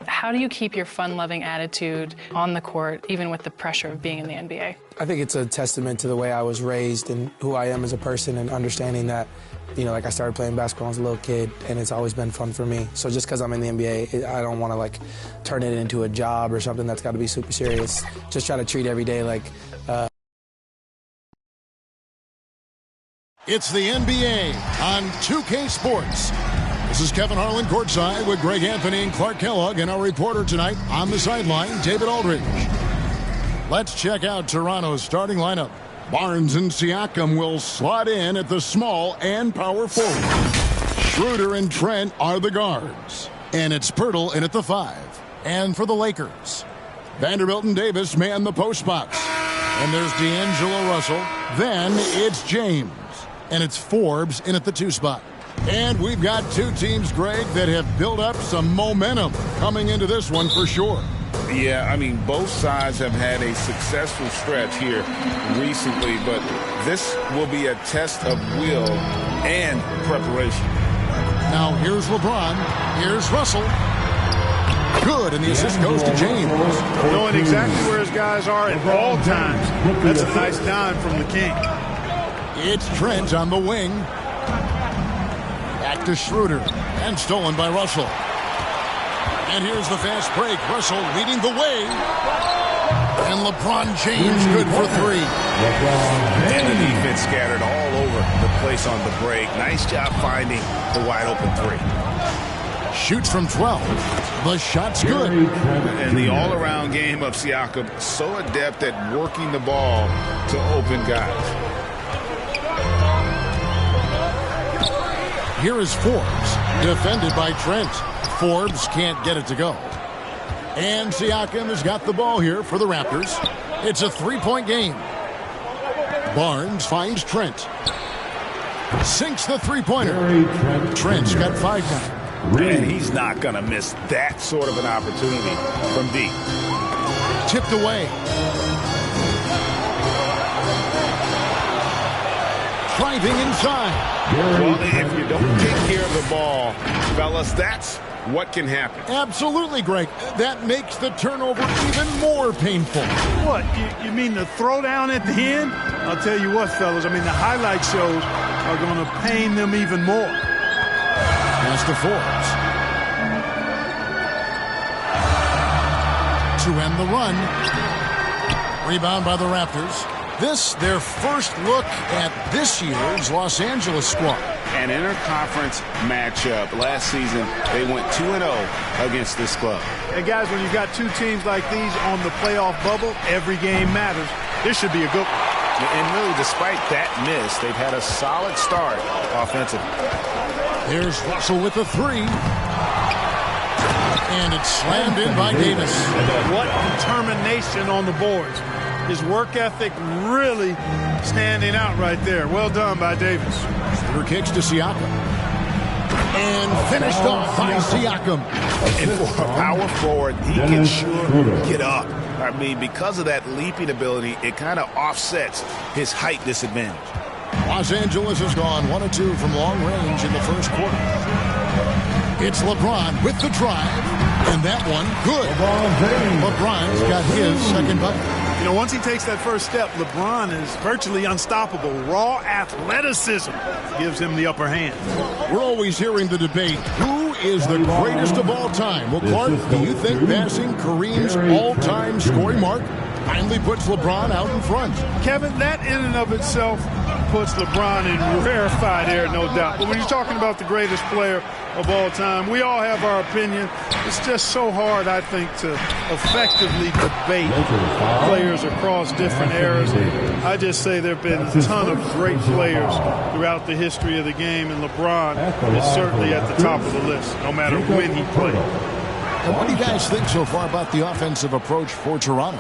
How do you keep your fun-loving attitude on the court, even with the pressure of being in the NBA? I think it's a testament to the way I was raised and who I am as a person, and understanding that, you know, like, I started playing basketball as a little kid, and it's always been fun for me. So just because I'm in the NBA, I don't want to, like, turn it into a job or something that's got to be super serious. Just try to treat every day like... It's the NBA on 2K Sports. This is Kevin Harlan courtside with Greg Anthony and Clark Kellogg, and our reporter tonight on the sideline, David Aldridge. Let's check out Toronto's starting lineup. Barnes and Siakam will slot in at the small and power forward. Schroeder and Trent are the guards. And it's Pirtle in at the 5. And for the Lakers, Vanderbilt and Davis man the post box. And there's D'Angelo Russell. Then it's James. And it's Forbes in at the 2 spot. And we've got two teams, Greg, that have built up some momentum coming into this one for sure. Yeah, I mean, both sides have had a successful stretch here recently, but this will be a test of will and preparation. Now here's LeBron. Here's Russell. Good, and the assist goes to James. Knowing exactly where his guys are at all times. That's a nice dime from the King. It's Trent on the wing. Back to Schroeder, and stolen by Russell. And here's the fast break. Russell leading the way. And LeBron James good for 3. And the defense scattered all over the place on the break. Nice job finding the wide open 3. Shoots from 12. The shot's good. And the all-around game of Siakam, so adept at working the ball to open guys. Here is Forbes, defended by Trent. Forbes can't get it to go. And Siakam has got the ball here for the Raptors. It's a 3-point game. Barnes finds Trent. Sinks the 3-pointer. Trent's got 5 now. And he's not going to miss that sort of an opportunity from deep. Tipped away. Driving inside. Well, if you don't take care of the ball, fellas, that's what can happen. Absolutely, Greg. That makes the turnover even more painful. What, you mean the throwdown at the end? I'll tell you what, fellas, I mean, the highlight shows are going to pain them even more. Pass to Forbes. To end the run. Rebound by the Raptors. This, their first look at this year's Los Angeles squad. An interconference matchup. Last season, they went 2-0 against this club. And guys, when you've got two teams like these on the playoff bubble, every game matters. This should be a good one. And really, despite that miss, they've had a solid start offensively. Here's Russell with the 3. And it's slammed in by Davis. What determination on the boards. His work ethic really standing out right there. Well done by Davis. Schroeder kicks to Siakam. And finished off by Siakam. And for a power forward, he can sure get up. I mean, because of that leaping ability, it kind of offsets his height disadvantage. Los Angeles has gone 1 of 2 from long range in the first quarter. It's LeBron with the drive. And that one, good. LeBron's got his second bucket. You know, once he takes that first step, LeBron is virtually unstoppable. Raw athleticism gives him the upper hand. We're always hearing the debate, who is the greatest of all time? Well, Clark, do you think passing Kareem's all-time scoring mark finally puts LeBron out in front? Kevin, that in and of itself puts LeBron in rarefied air, no doubt. But when you're talking about the greatest player of all time, we all have our opinion. It's just so hard, I think, to effectively debate players across different eras. I just say there have been a ton of great players throughout the history of the game, and LeBron is certainly at the top of the list, no matter when he played. And what do you guys think so far about the offensive approach for Toronto?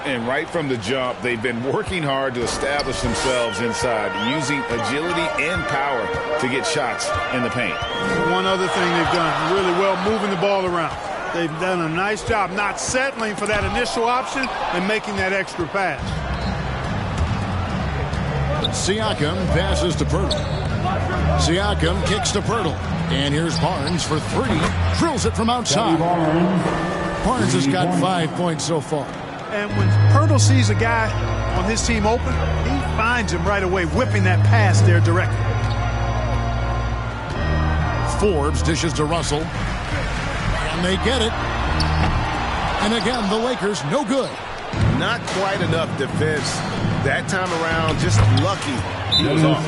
And right from the jump, they've been working hard to establish themselves inside, using agility and power to get shots in the paint. One other thing they've done really well, moving the ball around. They've done a nice job not settling for that initial option and making that extra pass. Siakam passes to Pirtle. Siakam kicks to Pirtle. And here's Barnes for three. Drills it from outside. Barnes has got 5 points so far. And when Pirtle sees a guy on his team open, he finds him right away, whipping that pass there directly. Forbes dishes to Russell. And they get it. And again, the Lakers no good. Not quite enough defense that time around. Just lucky he was off.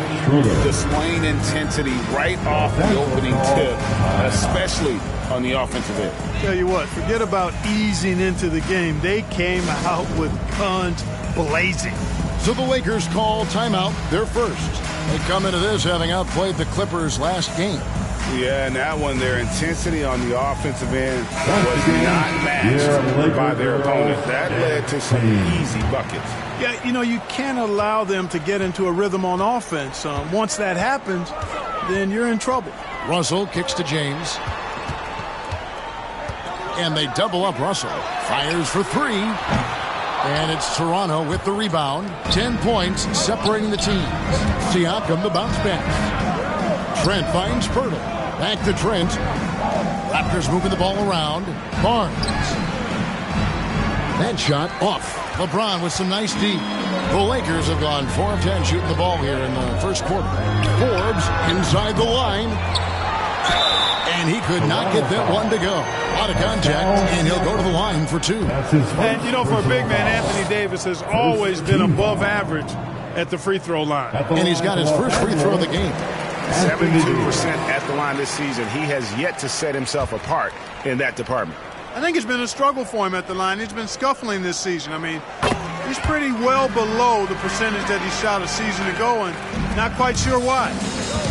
Displaying intensity right off the opening tip, especially on the offensive end. Tell you what, forget about easing into the game. They came out with guns blazing. So the Lakers call timeout, their first. They come into this having outplayed the Clippers last game. Yeah, and that one, their intensity on the offensive end was not matched by their opponent. That led to some easy buckets. Yeah, you know, you can't allow them to get into a rhythm on offense. Once that happens, then you're in trouble. Russell kicks to James. And they double up Russell. Fires for three. And it's Toronto with the rebound. 10 points separating the teams. Siakam the bounce back. Trent finds Pirtle. Back to Trent. Raptors moving the ball around. Barnes. That shot off. LeBron with some nice D. The Lakers have gone 4 of 10 shooting the ball here in the first quarter. Forbes inside the line. And he could not get that one to go. Out of contact, and he'll go to the line for two. And, you know, for a big man, Anthony Davis has always been above average at the free throw line. And he's got his first free throw of the game. 72% at the line this season. He has yet to set himself apart in that department. I think it's been a struggle for him at the line. He's been scuffling this season. I mean, he's pretty well below the percentage that he shot a season ago, and not quite sure why.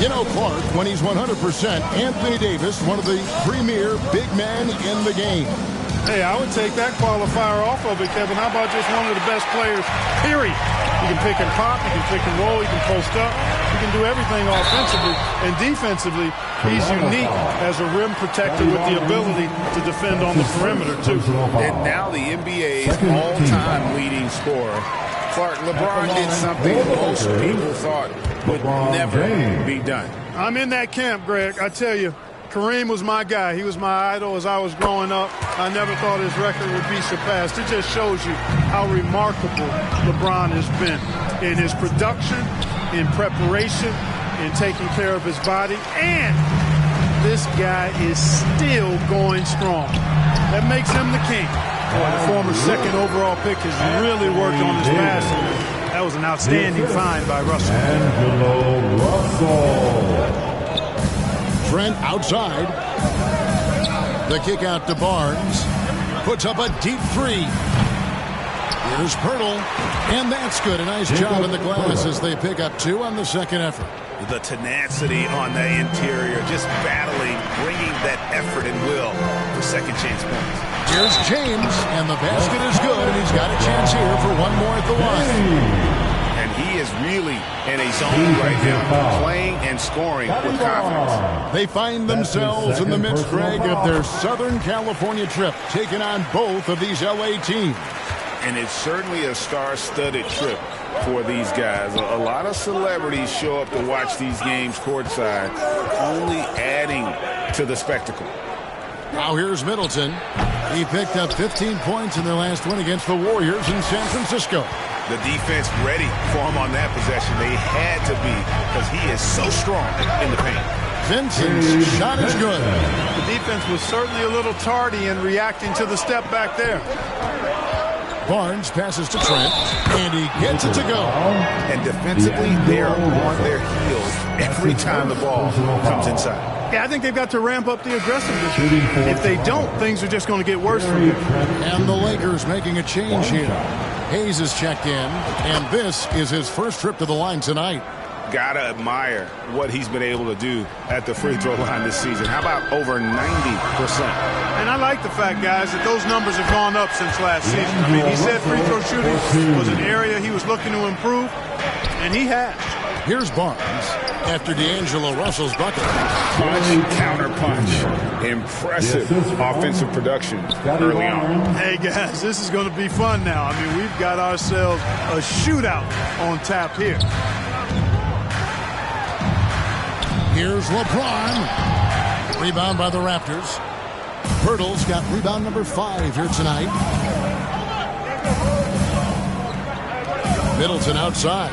You know, Clark, when he's 100%, Anthony Davis, one of the premier big men in the game. Hey, I would take that qualifier off of it, Kevin. How about just one of the best players, period? He can pick and pop, he can pick and roll, he can post up, he can do everything offensively. And defensively, he's unique as a rim protector with the ability to defend on the perimeter, too. And now the NBA's all-time leading scorer. Clark, LeBron did something most people thought would never be done. I'm in that camp, Greg. I tell you, Kareem was my guy. He was my idol as I was growing up. I never thought his record would be surpassed. It just shows you how remarkable LeBron has been in his production, in preparation, in taking care of his body. And this guy is still going strong. That makes him the king. Boy, the former second overall pick has really worked on his passing. That was an outstanding find by Russell. Angelo Russell. Trent outside. The kick out to Barnes. Puts up a deep three. Here's Pirtle. And that's good. A nice job in the glass as they pick up 2 on the second effort. The tenacity on the interior, just battling, bringing that effort and will for second chance points. Here's James, and the basket is good, and he's got a chance here for one more at the line. And he is really in a zone right now, playing and scoring with confidence. They find themselves in the midst, Greg, of their Southern California trip, taking on both of these LA teams. And it's certainly a star-studded trip for these guys. A lot of celebrities show up to watch these games courtside, only adding to the spectacle. Now here's Middleton. He picked up 15 points in their last win against the Warriors in San Francisco. The defense ready for him on that possession. They had to be, because he is so strong in the paint. Vincent's shot is good. The defense was certainly a little tardy in reacting to the step back there. Barnes passes to Trent, and he gets it to go. And defensively, they're on their heels every time the ball comes inside. Yeah, I think they've got to ramp up the aggressiveness. If they don't, things are just going to get worse for you. And the Lakers making a change here. Hayes is checked in, and this is his first trip to the line tonight. Gotta admire what he's been able to do at the free throw line this season. How about over 90%? And I like the fact, guys, that those numbers have gone up since last season. I mean, he said free throw shooting was an area he was looking to improve, and he has. Here's Barnes after D'Angelo Russell's bucket. Punch, counter punch. Impressive offensive production early on. Hey, guys, this is going to be fun now. I mean, we've got ourselves a shootout on tap here. Here's LeBron. Rebound by the Raptors. Pirtle's got rebound number 5 here tonight. Middleton outside.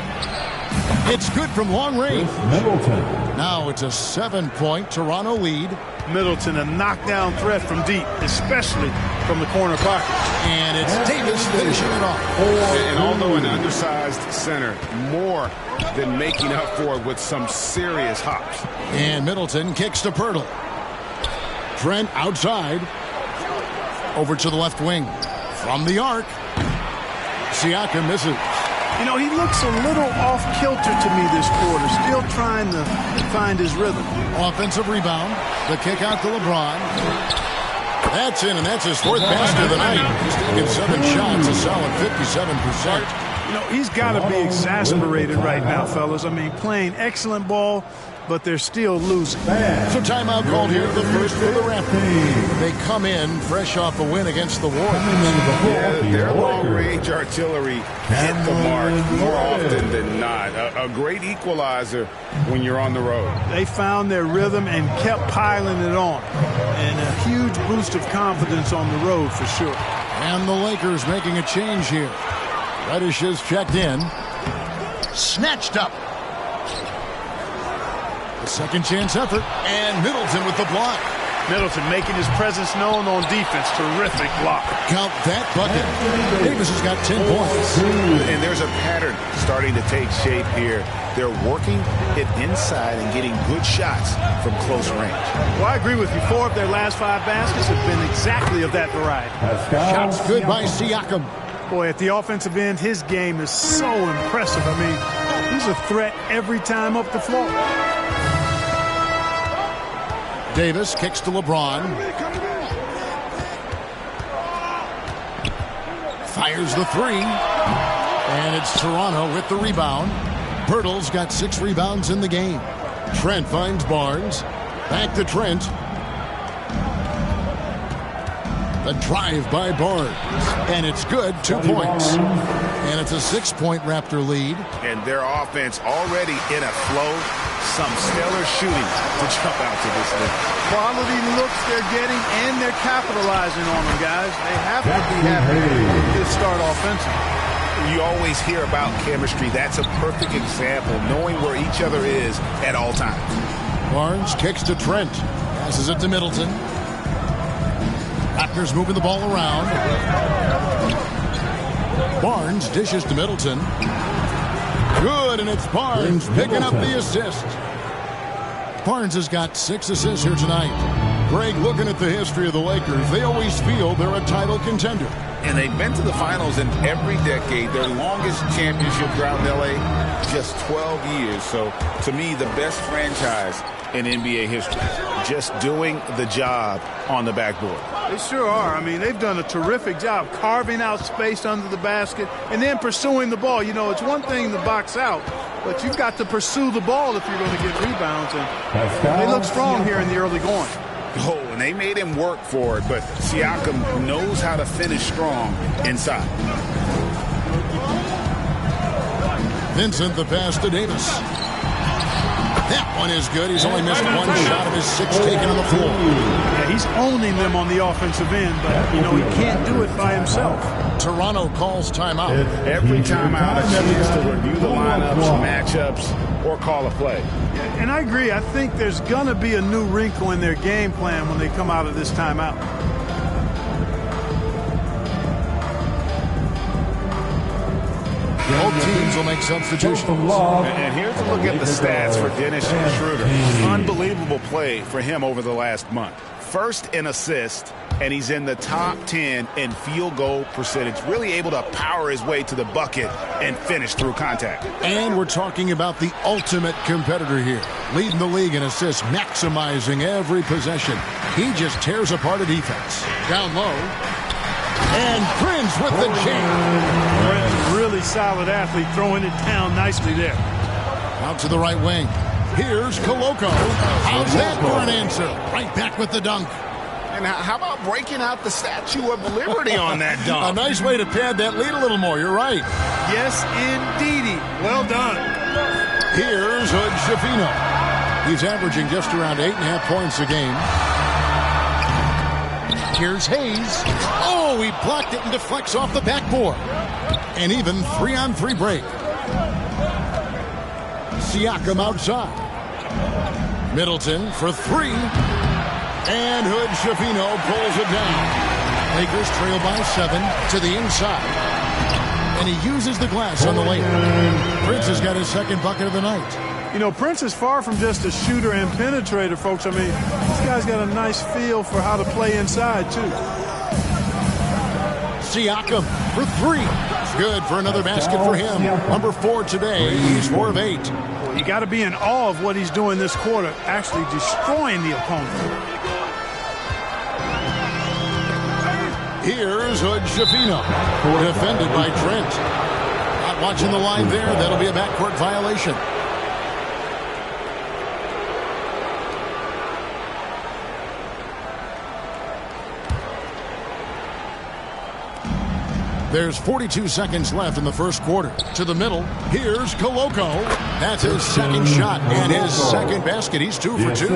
It's good from long range. Middleton. Now it's a 7-point Toronto lead. Middleton, a knockdown threat from deep, especially from the corner pocket. And it's Davis finishing it off. And although an undersized center, more than making up for it with some serious hops. And Middleton kicks to Pirtle. Trent outside. Over to the left wing. From the arc. Siakam misses. You know, he looks a little off-kilter to me this quarter, still trying to find his rhythm. Offensive rebound. The kick out to LeBron. That's in, and that's his 4th basket of the night. He's taken 7 shots, a solid 57%. You know, he's got to be exasperated right now, fellas. I mean, playing excellent ball, but they're still losing. So timeout called here, the first for the Raptors. They come in fresh off a win against the Warriors. Yeah, their long-range artillery hit the mark more often than not. A great equalizer when you're on the road. They found their rhythm and kept piling it on. And a huge boost of confidence on the road for sure. And the Lakers making a change here. Reddish is checked in. Snatched up. A second chance effort. And Middleton with the block. Middleton making his presence known on defense. Terrific block. Count that bucket. Davis has got 10 points. And there's a pattern starting to take shape here. They're working it inside and getting good shots from close range. Well, I agree with you. 4 of their last 5 baskets have been exactly of that variety. Shots good by Siakam. Boy, at the offensive end, his game is so impressive. I mean, he's a threat every time up the floor. Davis kicks to LeBron. Fires the 3. And it's Toronto with the rebound. Pirtle's got 6 rebounds in the game. Trent finds Barnes. Back to Trent. The drive by Barnes. And it's good, 2 points. And it's a 6-point Raptor lead. And their offense already in a flow. Some stellar shooting to jump out to this league. Quality looks they're getting, and they're capitalizing on them, guys. They have to be happy with this start offensively. You always hear about chemistry. That's a perfect example, knowing where each other is at all times. Barnes kicks to Trent. Passes it to Middleton. Raptors moving the ball around. Barnes dishes to Middleton. Good, and it's Barnes picking up the assist. Barnes has got 6 assists here tonight. Greg, looking at the history of the Lakers, they always feel they're a title contender. And they've been to the finals in every decade. Their longest championship ground in L.A., just 12 years. So, to me, the best franchise in NBA history. Just doing the job on the backboard. They sure are. I mean, they've done a terrific job carving out space under the basket and then pursuing the ball. You know, it's one thing to box out, but you've got to pursue the ball if you're going to get rebounds. And they look strong here in the early going. Oh, and they made him work for it, but Siakam knows how to finish strong inside. Vincent, the pass to Davis. That one is good. He's only missed 1 shot of his 6 taken on the floor. Yeah, he's owning them on the offensive end, but, you know, he can't do it by himself. Toronto calls timeout. Every timeout, a chance to review the lineups, matchups, or call a play. And I agree. I think there's going to be a new wrinkle in their game plan when they come out of this timeout. Both teams will make substitutions. And here's a look at the stats for Dennis Schroeder. Unbelievable play for him over the last month. First in assist, and he's in the top 10 in field goal percentage. Really able to power his way to the bucket and finish through contact. And we're talking about the ultimate competitor here. Leading the league in assists, maximizing every possession. He just tears apart a defense. Down low. And Prince with the jam. Prince, really solid athlete, throwing it down nicely there. Out to the right wing. Here's Koloko. How's that for an answer? Right back with the dunk. And how about breaking out the Statue of Liberty on that dunk? A nice way to pad that lead a little more. You're right. Yes, indeedy. Well done. Here's Hood Schifino. He's averaging just around 8.5 points a game. Here's Hayes. Oh, he blocked it and deflects off the backboard. An even 3-on-3 break. Siakam outside. Middleton for three. And Hood-Schifino pulls it down. Lakers trail by 7 to the inside. And he uses the glass on the layup. Prince has got his second bucket of the night. You know, Prince is far from just a shooter and penetrator, folks. I mean, this guy's got a nice feel for how to play inside, too. Siakam for three. Good for another basket for him. Number 4 today. He's 4 of 8. Well, you got to be in awe of what he's doing this quarter, actually destroying the opponent. Here's Hood-Schifino, defended by Trent. Not watching the line there. That'll be a backcourt violation. There's 42 seconds left in the first quarter. To the middle, here's Koloko. That's his second shot and his second basket. He's 2 for 2.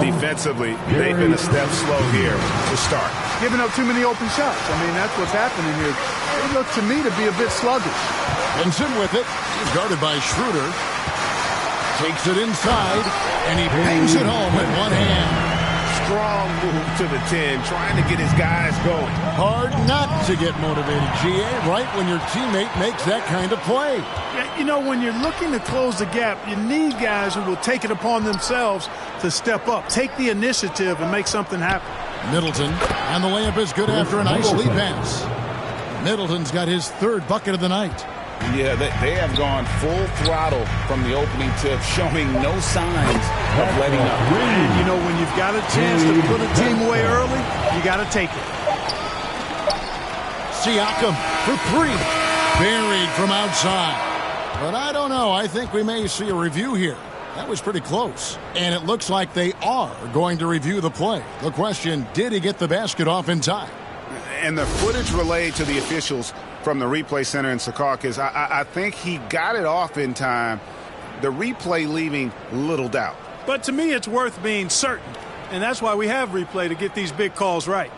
Defensively, they've been a step slow here to start. Giving up too many open shots. I mean, that's what's happening here. It looked to me to be a bit sluggish. Benson with it. He's guarded by Schroeder. Takes it inside, and he bangs it home with one hand. Strong move to the 10, trying to get his guys going. Hard not to get motivated, GA, right when your teammate makes that kind of play. Yeah, you know, when you're looking to close the gap, you need guys who will take it upon themselves to step up, take the initiative, and make something happen. Middleton, and the layup is good after a nice lead pass. Middleton's got his third bucket of the night. Yeah, they have gone full throttle from the opening tip, showing no signs of letting up. And, you know, when you've got a chance to put a team away early, you got to take it. Siakam for three. Buried from outside. But I don't know. I think we may see a review here. That was pretty close. And it looks like they are going to review the play. The question, did he get the basket off in time? And the footage relayed to the officials from the replay center in Secaucus, I think he got it off in time. The replay leaving little doubt. But to me, it's worth being certain. And that's why we have replay, to get these big calls right.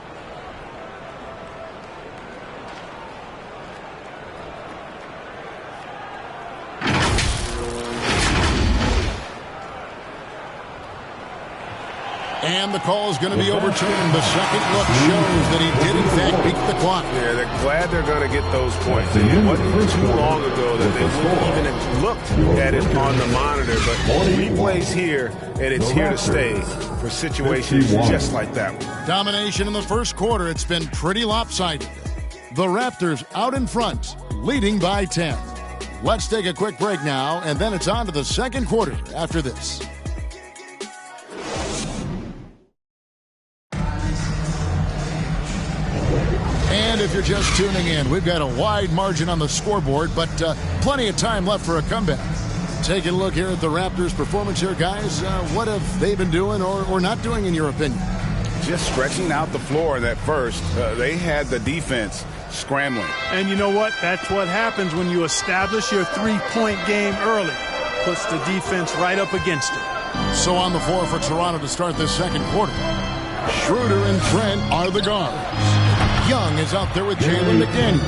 And the call is going to be overturned. The second look shows that he did, in fact, beat the clock. Yeah, they're glad they're going to get those points. It wasn't too long ago that they wouldn't even have looked at it on the monitor. But replays here, and it's here to stay for situations just like that one. Domination in the first quarter. It's been pretty lopsided. The Raptors out in front, leading by 10. Let's take a quick break now, and then it's on to the second quarter after this. And if you're just tuning in, we've got a wide margin on the scoreboard, but plenty of time left for a comeback. Taking a look here at the Raptors' performance here, guys. What have they been doing or not doing, in your opinion? Just stretching out the floor at first. They had the defense scrambling. And you know what? That's what happens when you establish your three-point game early. Puts the defense right up against it. So on the floor for Toronto to start this second quarter. Schroeder and Trent are the guards. Young is out there with Jalen McDaniel.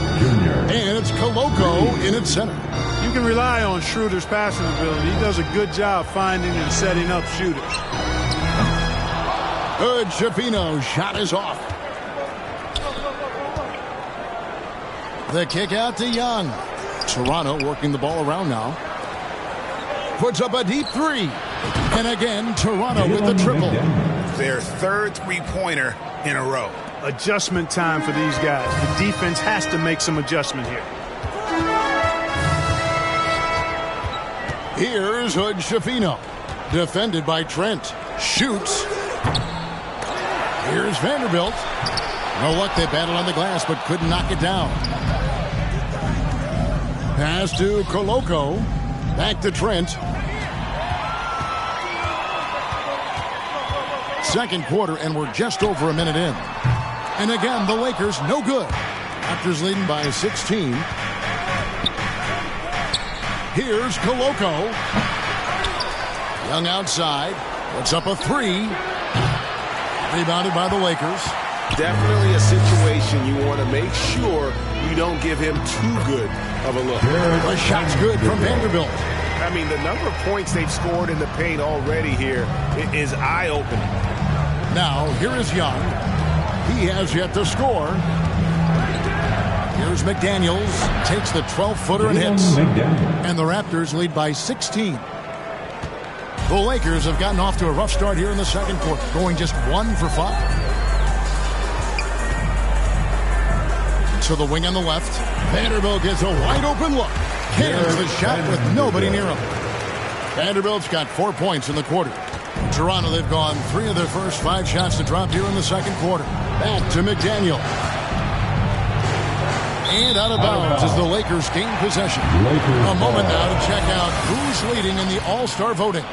And it's Koloko in its center. You can rely on Schroeder's passing ability. He does a good job finding and setting up shooters. Hood-Schifino shot is off. The kick out to Young. Toronto working the ball around now. Puts up a deep three. And again, Toronto with the triple. Their third three-pointer in a row. Adjustment time for these guys. The defense has to make some adjustment here. Here's Hood-Schifino. Defended by Trent. Shoots. Here's Vanderbilt. No luck, they battled on the glass but couldn't knock it down. Pass to Koloko. Back to Trent. Second quarter, and we're just over a minute in. And again, the Lakers no good. Raptors leading by 16. Here's Koloko. Young outside. Puts up a three. Rebounded by the Lakers. Definitely a situation you want to make sure you don't give him too good of a look. The shot's good from Vanderbilt. I mean, the number of points they've scored in the paint already here is eye-opening. Now, here is Young. He has yet to score. Here's McDaniels. Takes the 12-footer and hits. And the Raptors lead by 16. The Lakers have gotten off to a rough start here in the second quarter, going just 1 for 5. To the wing on the left. Vanderbilt gets a wide-open look. Cans the shot with nobody near him. Vanderbilt's got 4 points in the quarter. Toronto, they've gone 3 of their first 5 shots to drop here in the second quarter. Back to McDaniel. And out of bounds as the Lakers gain possession. A moment now to check out who's leading in the All-Star voting.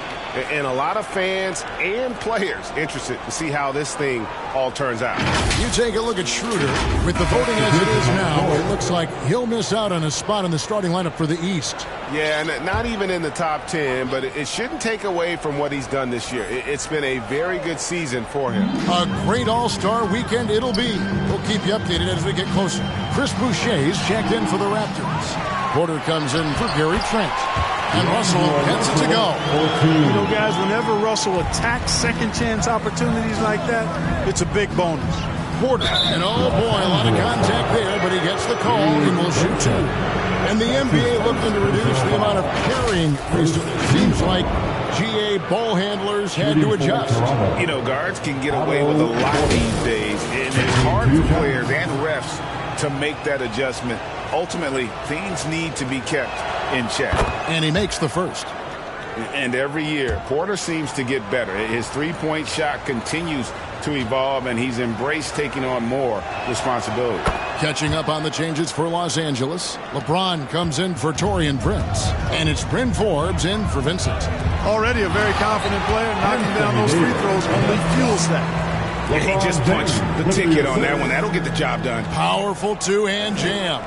And a lot of fans and players interested to see how this thing all turns out. You take a look at Schroeder. With the voting as it is now, it looks like he'll miss out on a spot in the starting lineup for the East. Yeah, and not even in the top 10, but it shouldn't take away from what he's done this year. It's been a very good season for him. A great All-Star weekend it'll be. We'll keep you updated as we get closer. Chris Boucher's checked in for the Raptors. Porter comes in for Gary Trent. And Russell gets it to go. You know, guys, whenever Russell attacks second chance opportunities like that, it's a big bonus. Porter, and oh boy, a lot of contact there, but he gets the call and will shoot 2. And the NBA looking to reduce the amount of carrying. Seems like GA ball handlers had to adjust. You know, guards can get away with a lot these days, and it's hard for players and refs to make that adjustment. Ultimately, things need to be kept in check. And he makes the first. And every year, Porter seems to get better. His three-point shot continues to evolve, and he's embraced taking on more responsibility. Catching up on the changes for Los Angeles, LeBron comes in for Taurean Prince. And it's Bryn Forbes in for Vincent. Already a very confident player. Knocking down those free throws only fuels that. Yeah, he just punched the ticket on that one. That'll get the job done. Powerful two-hand jam.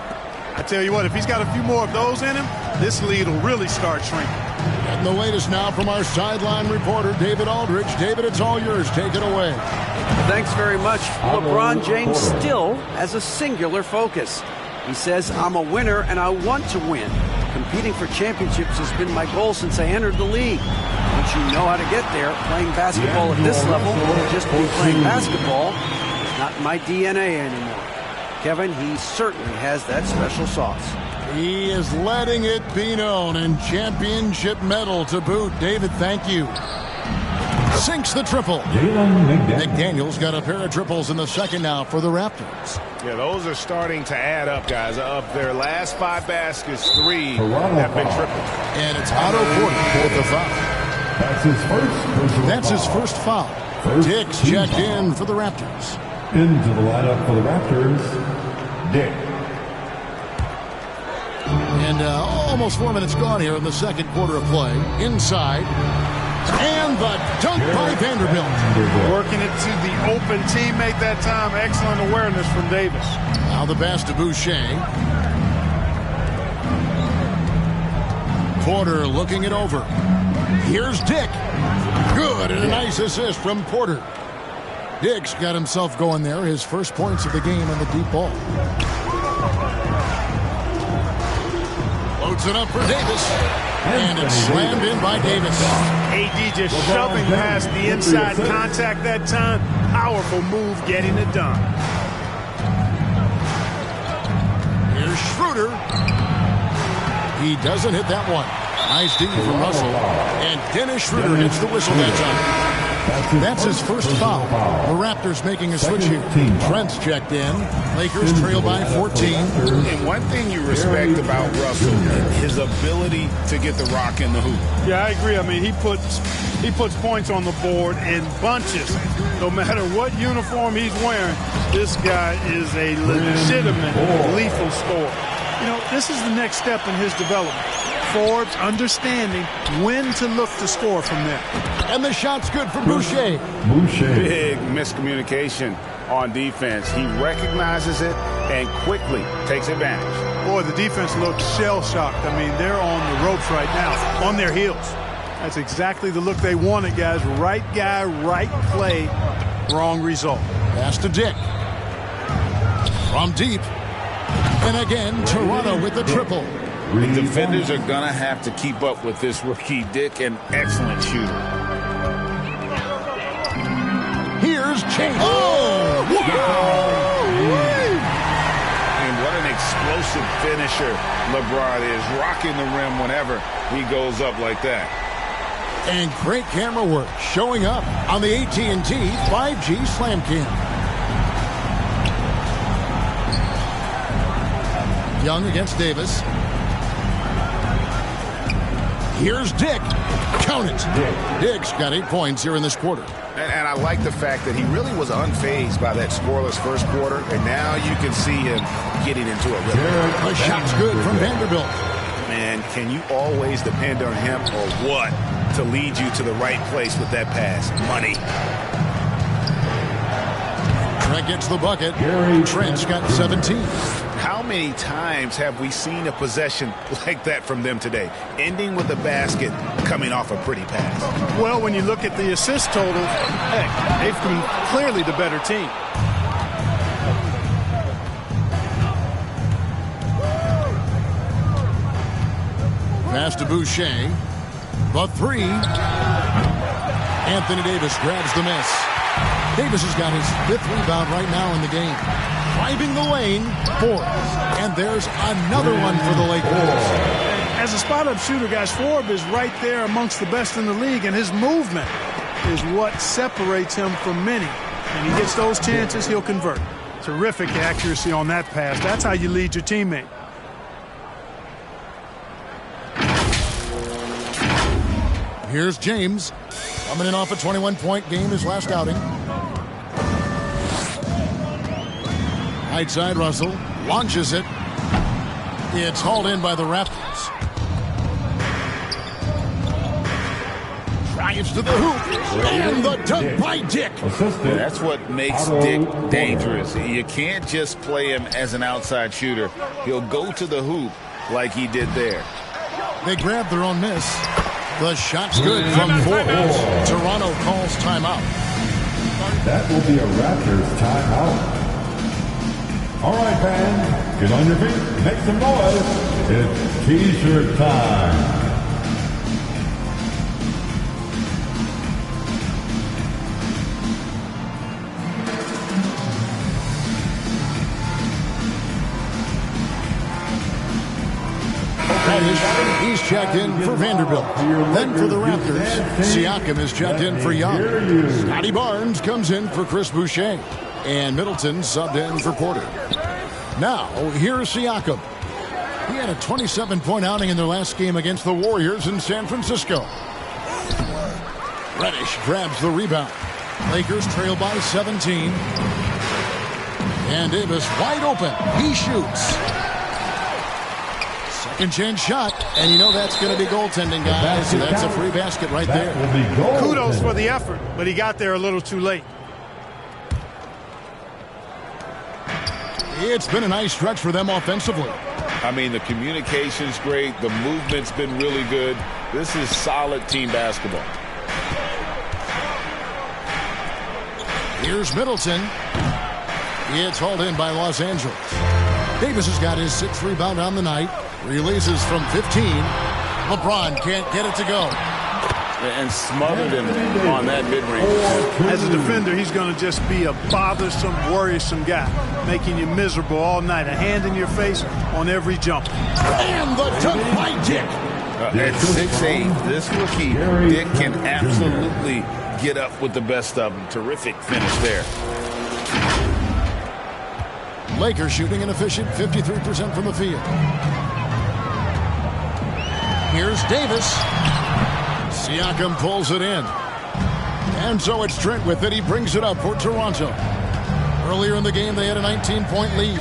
I tell you what, if he's got a few more of those in him, this lead will really start shrinking. And the latest now from our sideline reporter, David Aldridge. David, it's all yours. Take it away. Thanks very much. LeBron James still has a singular focus. He says, I'm a winner and I want to win. Competing for championships has been my goal since I entered the league. Once you know how to get there, playing basketball at this level won't just be playing basketball. It's not in my DNA anymore. Kevin, he certainly has that special sauce. He is letting it be known, and championship medal to boot. David, thank you. Sinks the triple. McDaniels got a pair of triples in the second now for the Raptors. Yeah, those are starting to add up, guys. Of their last 5 baskets, 3 have been triples. And it's Otto Porter with the foul. That's his first foul. Dick's checked in for the Raptors. Into the lineup for the Raptors, Dick. And almost 4 minutes gone here in the second quarter of play. Inside. And the dunk by Vanderbilt. Working it to the open teammate that time. Excellent awareness from Davis. Now the pass to Boucher. Porter looking it over. Here's Dick. Good, and a nice assist from Porter. Dick's got himself going there. His first points of the game on the deep ball. Loads it up for Davis. And it's slammed in by Davis. AD just shoving past the inside contact that time. Powerful move getting it done. Here's Schroeder. He doesn't hit that one. Nice D from Russell. And Dennis Schroeder hits the whistle that time. That's his first foul. The Raptors making a switch here. Trent's checked in. Lakers trail by 14. And one thing you respect about Russell is his ability to get the rock in the hoop. Yeah, I agree. I mean, he puts points on the board in bunches. No matter what uniform he's wearing, this guy is a legitimate lethal scorer. You know, this is the next step in his development. Forbes understanding when to look to score from there. And the shot's good from Boucher. Big miscommunication on defense. He recognizes it and quickly takes advantage. Boy, the defense looks shell-shocked. I mean, they're on the ropes right now, on their heels. That's exactly the look they wanted, guys. Right guy, right play, wrong result. Pass to Dick. From deep. And again, Toronto with the triple. The defenders are going to have to keep up with this rookie. Dick, an excellent shooter. Here's Chase. Oh! And what an explosive finisher LeBron is, rocking the rim whenever he goes up like that. And great camera work showing up on the AT&T 5G Slam Cam. Young against Davis. Here's Dick. Count it. Dick's got 8 points here in this quarter. And I like the fact that he really was unfazed by that scoreless first quarter, and now you can see him getting into a rhythm. The shot's good from Vanderbilt. Man, can you always depend on him or what to lead you to the right place with that pass? Money. Trent gets the bucket. Trent's got 17. How many times have we seen a possession like that from them today, ending with a basket coming off a pretty pass? Well, when you look at the assist total, heck, they've been clearly the better team. Pass to Boucher. The three. Anthony Davis grabs the miss. Davis has got his 5th rebound right now in the game. Driving the lane, Forbes. And there's another one for the Lakers. As a spot-up shooter, guys, Forbes is right there amongst the best in the league, and his movement is what separates him from many. And he gets those chances, he'll convert. Terrific accuracy on that pass. That's how you lead your teammate. Here's James. Coming in off a 21-point game his last outing. Right side, Russell launches it. It's hauled in by the Raptors. Drives to the hoop. And the dunk by Dick. That's what makes Dick dangerous. You can't just play him as an outside shooter. He'll go to the hoop like he did there. They grab their own miss. The shot's good from Forbes. Toronto calls timeout. That will be a Raptors timeout. All right, fans, get on your feet, make some noise. It's T-shirt time. He's checked in for Vanderbilt. Then for the Raptors, Siakam is checked in for Young. Scotty Barnes comes in for Chris Boucher. And Middleton subbed in for Porter. Now, here's Siakam. He had a 27-point outing in their last game against the Warriors in San Francisco. Reddish grabs the rebound. Lakers trail by 17. And Davis wide open. He shoots. Second chance shot. And you know that's going to be goaltending, guys. So that's a free basket right there. Kudos for the effort, but he got there a little too late. It's been a nice stretch for them offensively. I mean, the communication's great. The movement's been really good. This is solid team basketball. Here's Middleton. It's hauled in by Los Angeles. Davis has got his 6th rebound on the night. Releases from 15. LeBron can't get it to go. And smothered him on that mid-range. As a defender, he's going to just be a bothersome, worrisome guy, making you miserable all night. A hand in your face on every jump. And the dunk by Dick. At 6'8", this rookie, Dick, can absolutely get up with the best of them. Terrific finish there. Lakers shooting an efficient 53% from the field. Here's Davis. Siakam pulls it in. And so it's Trent with it. He brings it up for Toronto. Earlier in the game, they had a 19-point lead.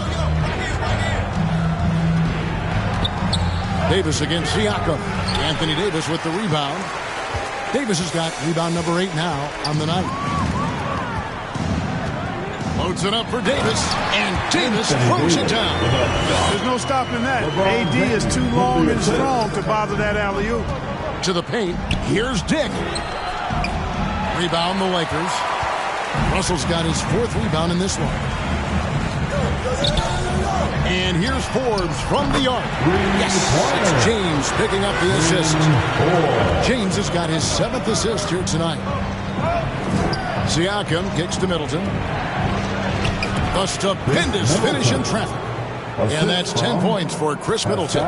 Davis against Siakam. Anthony Davis with the rebound. Davis has got rebound number 8 now on the night. Loads it up for Davis. And Davis throws it down. There's no stopping that. AD is too long and strong to bother that alley-oop. To the paint. Here's Dick. Rebound the Lakers. Russell's got his 4th rebound in this one. And here's Forbes from the arc. Yes, it's James picking up the assist. James has got his 7th assist here tonight. Siakam kicks to Middleton. A stupendous finish in traffic. And that's 10 points for Chris Middleton.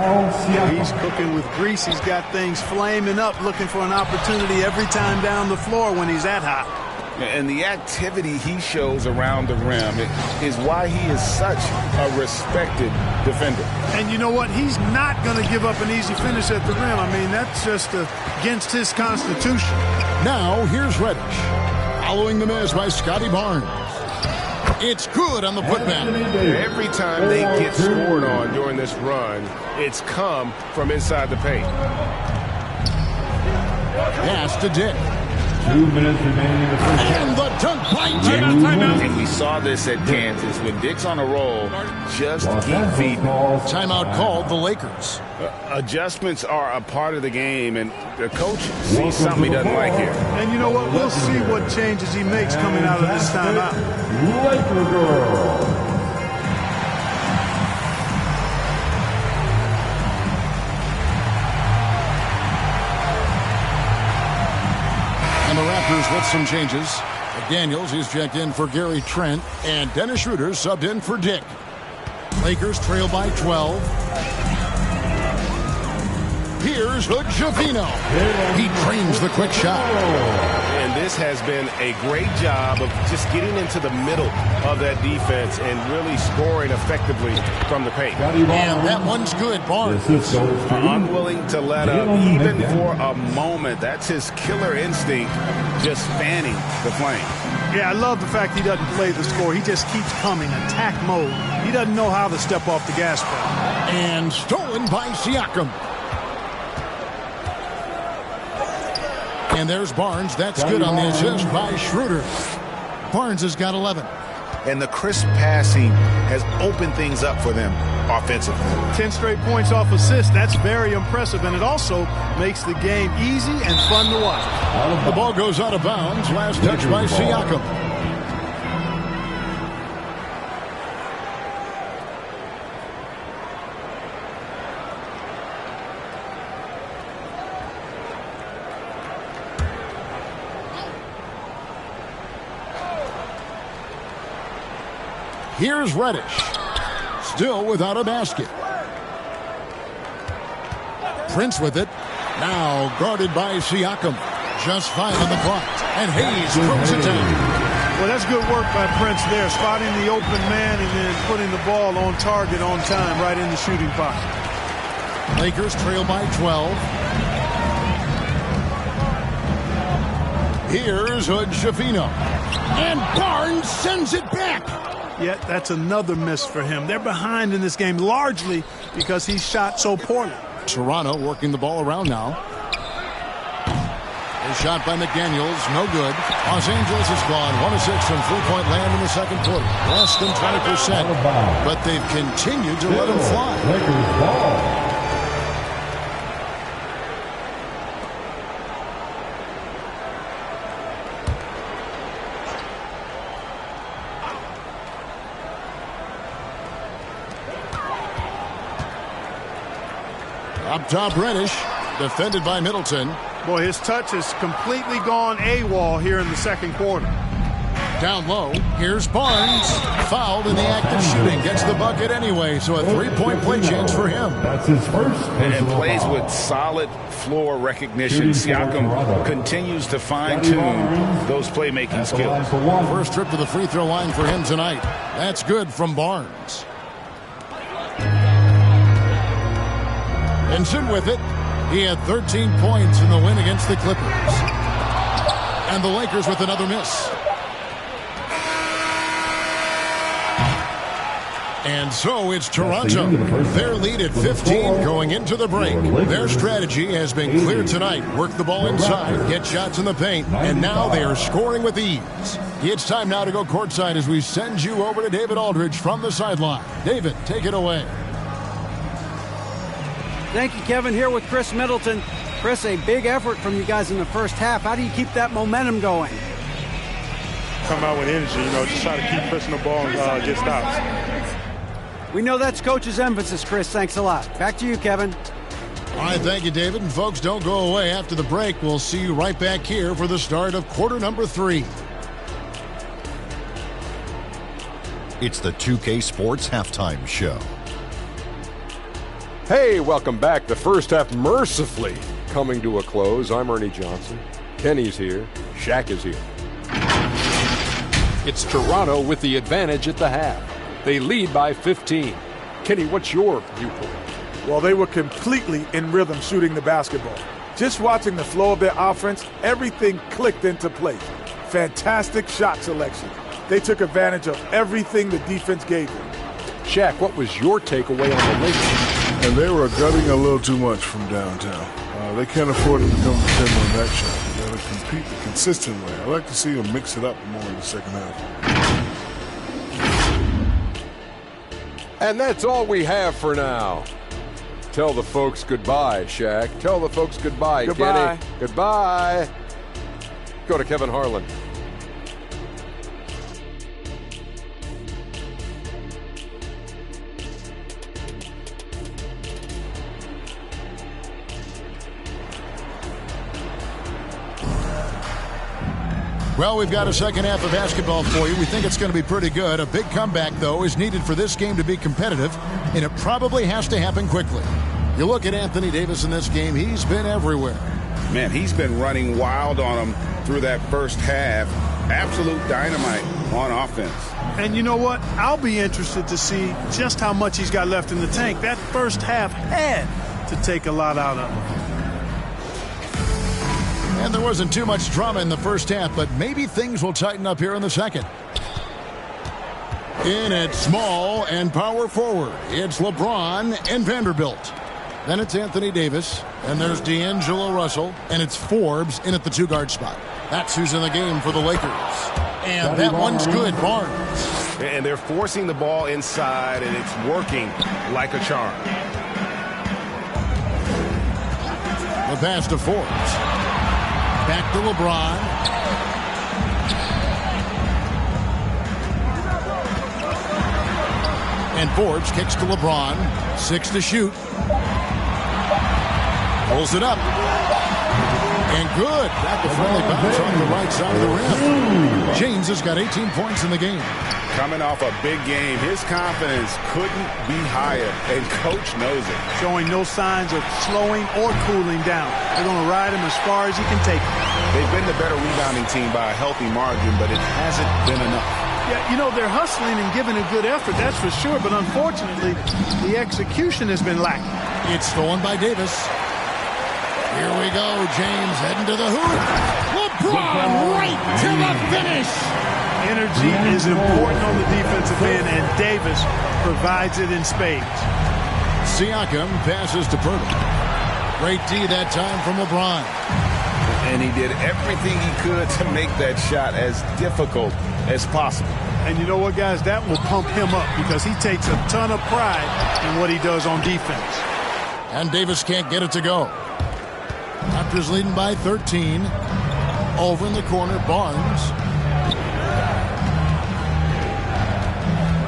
He's cooking with grease. He's got things flaming up, looking for an opportunity every time down the floor when he's that hot. And the activity he shows around the rim is why he is such a respected defender. And you know what? He's not going to give up an easy finish at the rim. I mean, that's just against his constitution. Now, here's Reddish. Following the miss by Scotty Barnes. It's good on the putback. Every time they get scored on during this run, it's come from inside the paint. Pass to Dick. 2 minutes remaining in the first half. And the dunk by Dick. And we saw this at Kansas. When Dick's on a roll, just keep feeding. Timeout called the Lakers. Adjustments are a part of the game, and the coach sees something he doesn't like here. And you know what? We'll see what changes he makes coming out of this timeout. Laker girl. And the Raptors with some changes. McDaniels is checked in for Gary Trent, and Dennis Schroeder subbed in for Dick. Lakers trail by 12. Here's Hood-Schifino. He trains the quick shot. And this has been a great job of just getting into the middle of that defense and really scoring effectively from the paint. And that one's good, Barnes. Unwilling to let up even for a moment. That's his killer instinct, just fanning the flame. Yeah, I love the fact he doesn't play the score. He just keeps coming, attack mode. He doesn't know how to step off the gas pedal. And stolen by Siakam. And there's Barnes. That's good on the assist by Schroeder. Barnes has got 11. And the crisp passing has opened things up for them offensively. 10 straight points off assists. That's very impressive. And it also makes the game easy and fun to watch. The ball goes out of bounds. Last touch by Siakam. Here's Reddish. Still without a basket. Prince with it. Now guarded by Siakam. Just 5 on the clock. And Hayes throws it down. Well, that's good work by Prince there. Spotting the open man and then putting the ball on target on time right in the shooting pocket. Lakers trail by 12. Here's Hood-Schifino. And Barnes sends it back. Yet that's another miss for him. They're behind in this game largely because he shot so poorly. Toronto working the ball around now. A shot by McDaniels, no good. Los Angeles has gone 1 of 6 from three-point land in the second quarter. Less than 20%. But they've continued to let him fly. Lakers ball. Up top, Reddish, defended by Middleton. Boy, his touch has completely gone AWOL here in the second quarter. Down low, here's Barnes. Fouled in the act of shooting. Gets the bucket anyway, so a three-point play chance for him. That's his first. And plays with solid floor recognition. Siakam continues to fine-tune those playmaking skills. First trip to the free throw line for him tonight. That's good from Barnes. Benson with it. He had 13 points in the win against the Clippers. And the Lakers with another miss. And so it's Toronto. Their lead at 15 going into the break. Their strategy has been clear tonight. Work the ball inside, get shots in the paint, and now they are scoring with ease. It's time now to go courtside as we send you over to David Aldridge from the sideline. David, take it away. Thank you, Kevin. Here with Chris Middleton. Chris, a big effort from you guys in the first half. How do you keep that momentum going? Come out with energy, just try to keep pressing the ball and get stops. We know that's Coach's emphasis, Chris. Thanks a lot. Back to you, Kevin. All right, thank you, David. And folks, don't go away. After the break, we'll see you right back here for the start of quarter number 3. It's the 2K Sports Halftime Show. Hey, welcome back. The first half mercifully coming to a close. I'm Ernie Johnson. Kenny's here. Shaq is here. It's Toronto with the advantage at the half. They lead by 15. Kenny, what's your viewpoint? Well, they were completely in rhythm shooting the basketball. Just watching the flow of their offense, everything clicked into place. Fantastic shot selection. They took advantage of everything the defense gave them. Shaq, what was your takeaway on the Lakers? And they were gutting a little too much from downtown. They can't afford to become dependent on that shot. They got to compete the consistent way. I like to see them mix it up more in the second half. And that's all we have for now. Tell the folks goodbye, Shaq. Tell the folks goodbye, Goodbye. Kenny. Goodbye. Go to Kevin Harlan. Well, we've got a second half of basketball for you. We think it's going to be pretty good. A big comeback, though, is needed for this game to be competitive, and it probably has to happen quickly. You look at Anthony Davis in this game, he's been everywhere. Man, he's been running wild on him through that first half. Absolute dynamite on offense. And you know what? I'll be interested to see just how much he's got left in the tank. That first half had to take a lot out of him. And there wasn't too much drama in the first half, but maybe things will tighten up here in the second. In at small and power forward, it's LeBron and Vanderbilt. Then it's Anthony Davis, and there's D'Angelo Russell, and it's Forbes in at the 2-guard spot. That's who's in the game for the Lakers. And that one's good, Barnes. And they're forcing the ball inside, and it's working like a charm. The pass to Forbes. Back to LeBron. And Forbes kicks to LeBron. 6 to shoot. Pulls it up. And good. Back to friendly bounce on the right side of the rim. James has got 18 points in the game. Coming off a big game, his confidence couldn't be higher, and Coach knows it. Showing no signs of slowing or cooling down. They're going to ride him as far as he can take him. They've been the better rebounding team by a healthy margin, but it hasn't been enough. Yeah, they're hustling and giving a good effort, that's for sure, but unfortunately, the execution has been lacking. It's stolen by Davis. Here we go, James heading to the hoop. LeBron right to the finish. Energy is important on the defensive end, and Davis provides it in spades. Siakam passes to Pirtle. Great D that time from LeBron. And he did everything he could to make that shot as difficult as possible. And you know what, guys? That will pump him up because he takes a ton of pride in what he does on defense. And Davis can't get it to go. Raptors leading by 13. Over in the corner, Barnes.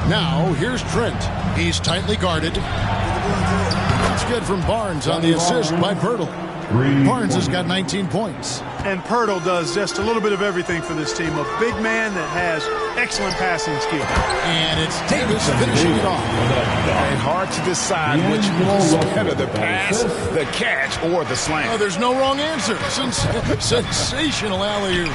Now, here's Trent. He's tightly guarded. That's good from Barnes on the assist by Pirtle. Barnes has got 19 points. And Pirtle does just a little bit of everything for this team. A big man that has excellent passing skill. And it's Davis finishing it off. And hard to decide which was better, the pass, the catch, or the slam. Oh, there's no wrong answer. Sensational alley-oop.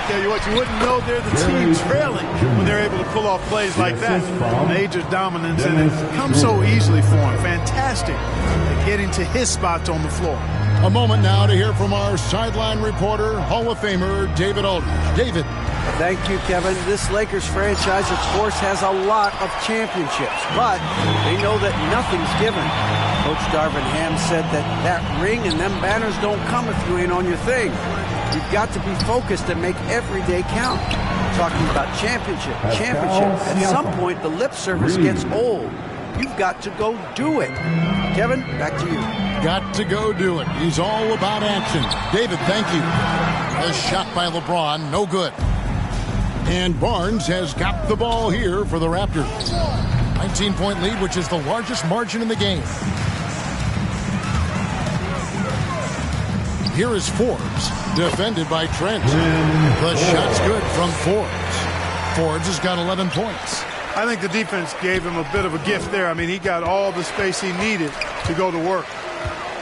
Tell you what, you wouldn't know they're the team trailing when they're able to pull off plays like that. Major dominance, and it comes so easily for him. Fantastic at getting to his spots on the floor. A moment now to hear from our sideline reporter, Hall of Famer David Aldridge. David. Thank you, Kevin. This Lakers franchise, of course, has a lot of championships, but they know that nothing's given. Coach Darvin Ham said that ring and them banners don't come if you ain't on your thing. You've got to be focused and make every day count. Talking about championship. At some point, the lip service gets old. You've got to go do it. Kevin, back to you. got to go do it. He's all about action. David, thank you. A shot by LeBron, no good. And Barnes has got the ball here for the Raptors. 19-point lead, which is the largest margin in the game. Here is Forbes, defended by Trent. The shot's good from Forbes. Forbes has got 11 points. I think the defense gave him a bit of a gift there. I mean, he got all the space he needed to go to work.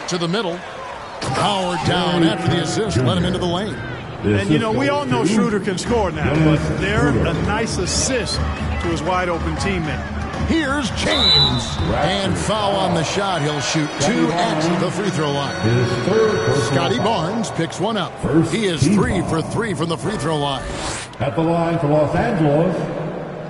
To the middle. Howard down after the assist. Let him into the lane. And, you know, we all know Schroeder can score now, but they're a nice assist to his wide-open teammate. Here's James. And foul on the shot. He'll shoot 2 at the free throw line. Scotty Barnes picks one up. He is 3 for 3 from the free throw line. At the line for Los Angeles,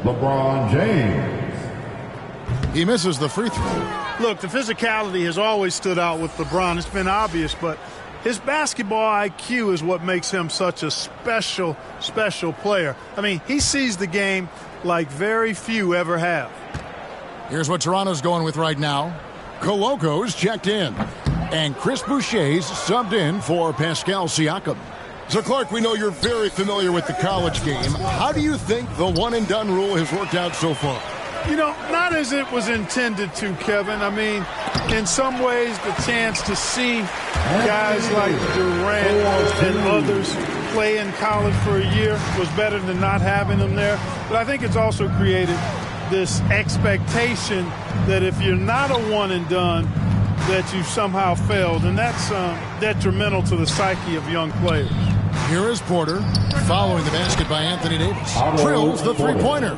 LeBron James. He misses the free throw. Look, the physicality has always stood out with LeBron. It's been obvious, but his basketball IQ is what makes him such a special, special player. I mean, he sees the game like very few ever have. Here's what Toronto's going with right now. Coloco's checked in. And Chris Boucher's subbed in for Pascal Siakam. So, Clark, we know you're very familiar with the college game. How do you think the one-and-done rule has worked out so far? You know, not as it was intended to, Kevin. I mean, in some ways, the chance to see guys like Durant and others play in college for a year was better than not having them there. But I think it's also created this expectation that if you're not a one-and-done, that you've somehow failed. And that's detrimental to the psyche of young players. Here is Porter, following the basket by Anthony Davis. Drills the three-pointer.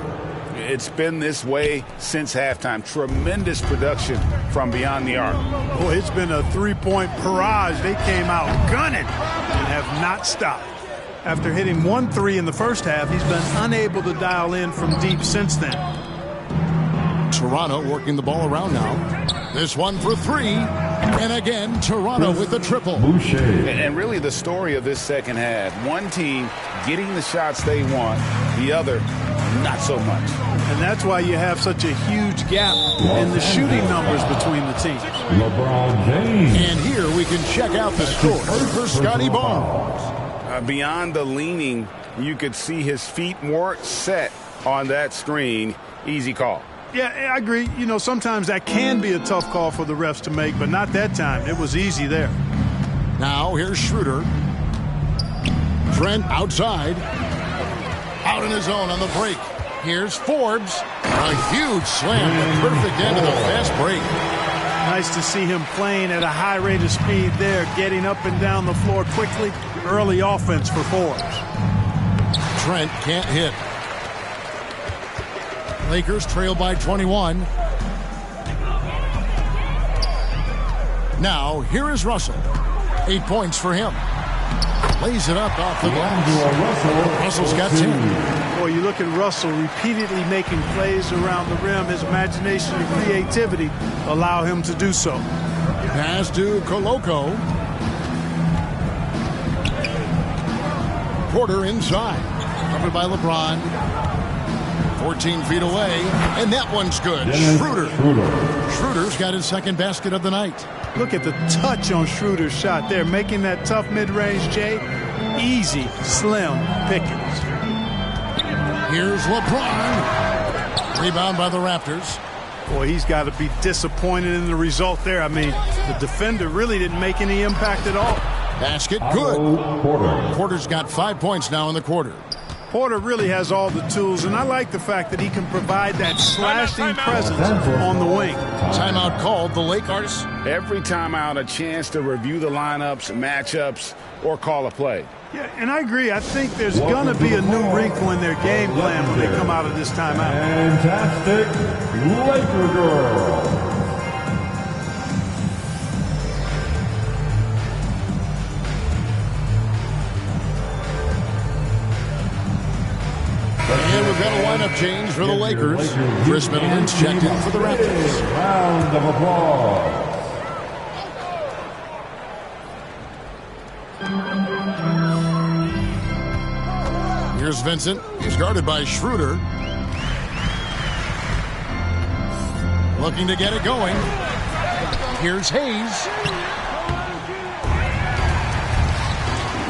It's been this way since halftime. Tremendous production from beyond the arc. Boy, it's been a three-point barrage. They came out gunning and have not stopped. After hitting 1 3 in the first half, he's been unable to dial in from deep since then. Toronto working the ball around now. This one for 3. And again, Toronto with the triple. And really the story of this second half. One team getting the shots they want, the other not so much. And that's why you have such a huge gap in the shooting numbers between the teams. LeBron James. And here we can check out the score for Scotty Barnes. Beyond the leaning, you could see his feet weren't set on that screen. Easy call. Yeah, I agree. You know, sometimes that can be a tough call for the refs to make, but not that time. It was easy there. Now here's Schroeder. Trent outside. Out in his own on the break. Here's Forbes. A huge slam. The perfect end of the fast break. Nice to see him playing at a high rate of speed there, getting up and down the floor quickly. Early offense for Forbes. Trent can't hit. Lakers trail by 21. Now, here is Russell. 8 points for him. Lays it up off the glass. Russell's got 10. Boy, you look at Russell repeatedly making plays around the rim. His imagination and creativity allow him to do so. Pass to Coloco. Porter inside. Covered by LeBron. 14 feet away, and that one's good. Schroeder. Schroeder's got his second basket of the night. Look at the touch on Schroeder's shot there, making that tough mid-range, Jay. Easy, slim pickings. Here's LeBron. Rebound by the Raptors. Boy, he's got to be disappointed in the result there. I mean, the defender really didn't make any impact at all. Basket good. Porter's got 5 points now in the quarter. Porter really has all the tools, and I like the fact that he can provide that slashing presence on the wing. Timeout called the Lakers. Every timeout, a chance to review the lineups, matchups, or call a play. Yeah, and I agree. I think there's going to be a new wrinkle in their game plan when they come out of this timeout. Fantastic Laker girl. And we've got a lineup change for the Lakers. Chris Middleton's checked in for the Raptors. Round of applause. Here's Vincent. He's guarded by Schroeder. Looking to get it going. Here's Hayes.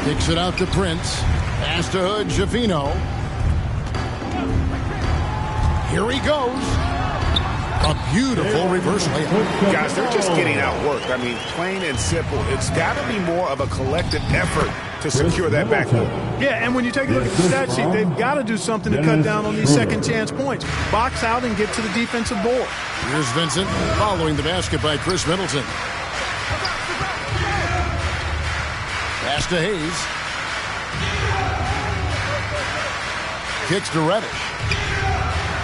Kicks it out to Prince. Pass to Hood, Jafino. Here he goes. A beautiful reverse layup. Guys, they're just getting outworked. I mean, plain and simple. It's got to be more of a collective effort to secure that backcourt. Yeah, and when you take a look at the stat sheet, they've got to do something to cut down on these second chance points. Box out and get to the defensive board. Here's Vincent following the basket by Chris Middleton. Pass to Hayes. Kicks to Reddish.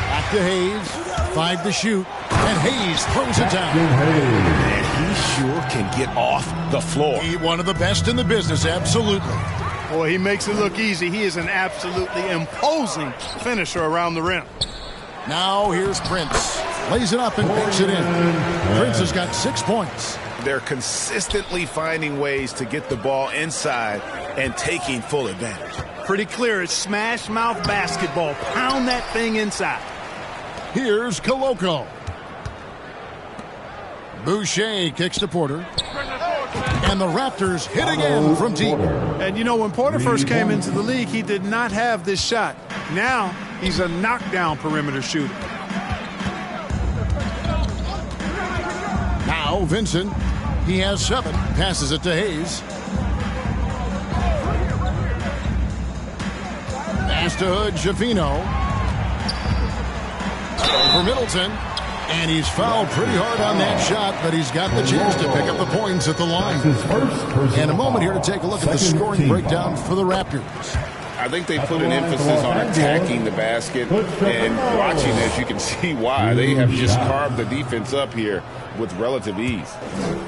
Back to Hayes. 5 to shoot. And Hayes throws it down. And he sure can get off the floor. He's one of the best in the business, absolutely. Boy, he makes it look easy. He is an absolutely imposing finisher around the rim. Now here's Prince. Lays it up and picks it in. Prince has got 6 points. They're consistently finding ways to get the ball inside and taking full advantage. Pretty clear. It's smash mouth basketball. Pound that thing inside. Here's Koloko. Boucher kicks to Porter. And the Raptors hit again from deep. And you know, when Porter first came into the league, he did not have this shot. Now he's a knockdown perimeter shooter. Now Vincent. He has 7. Passes it to Hayes. Pass to Hood, Jafino. Over Middleton. And he's fouled pretty hard on that shot, but he's got the chance to pick up the points at the line. And a moment here to take a look at the scoring breakdown for the Raptors. I think they put an emphasis on attacking the basket, and watching this, you can see why. They have just carved the defense up here with relative ease.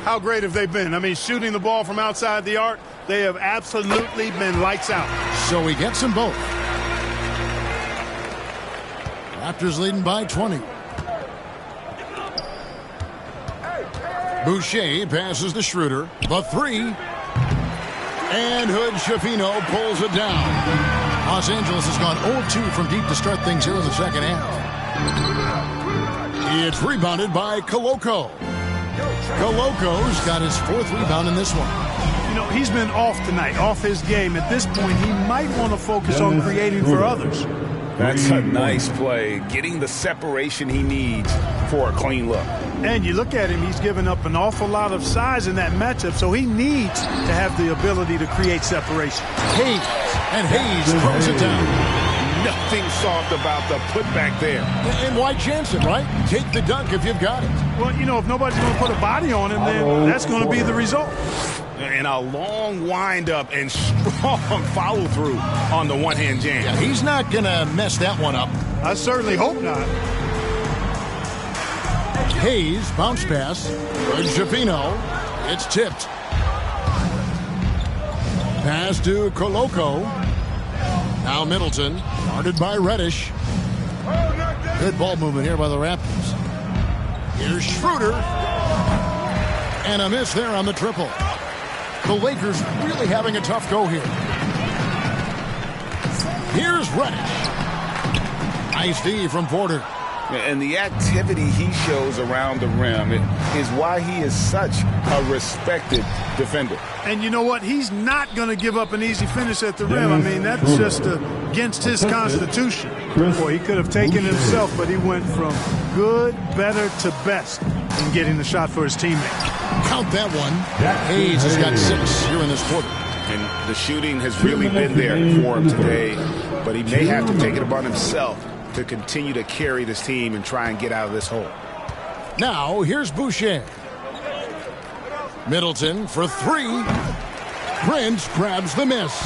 How great have they been? I mean, shooting the ball from outside the arc, they have absolutely been lights out. So he gets them both. Raptors leading by 20. Boucher passes to Schroeder. The 3. And Hood Jafino pulls it down. Los Angeles has gone 0-2 from deep to start things here in the second half. It's rebounded by Koloko. Koloko's got his 4th rebound in this one. You know, he's been off tonight, off his game. At this point, he might want to focus on creating for others. That's a nice play, getting the separation he needs for a clean look. And you look at him, he's given up an awful lot of size in that matchup, so he needs to have the ability to create separation. Hayes, and Hayes throws it down. Nothing soft about the putback there. And why chance it, right? Take the dunk if you've got it. Well, you know, if nobody's going to put a body on him, then that's going to be the result. And a long wind-up and strong follow-through on the one-hand jam. Yeah, he's not going to mess that one up. I certainly hope not. Hayes, bounce pass. Jafino. It's tipped. Pass to Koloko. Now Middleton. Guarded by Reddish. Good ball movement here by the Raptors. Here's Schroeder. And a miss there on the triple. The Lakers really having a tough go here. Here's Reddish. Nice D from Porter. And the activity he shows around the rim is why he is such a respected defender. And you know what? He's not going to give up an easy finish at the rim. I mean, that's just against his constitution. Boy, he could have taken himself, but he went from good, better to best in getting the shot for his teammate. Count that one. Hayes has got 6 here in this quarter. And the shooting has really been there for him today, but he may have to take it upon himself to continue to carry this team and try and get out of this hole. Now, here's Boucher. Middleton for 3. Prince grabs the miss.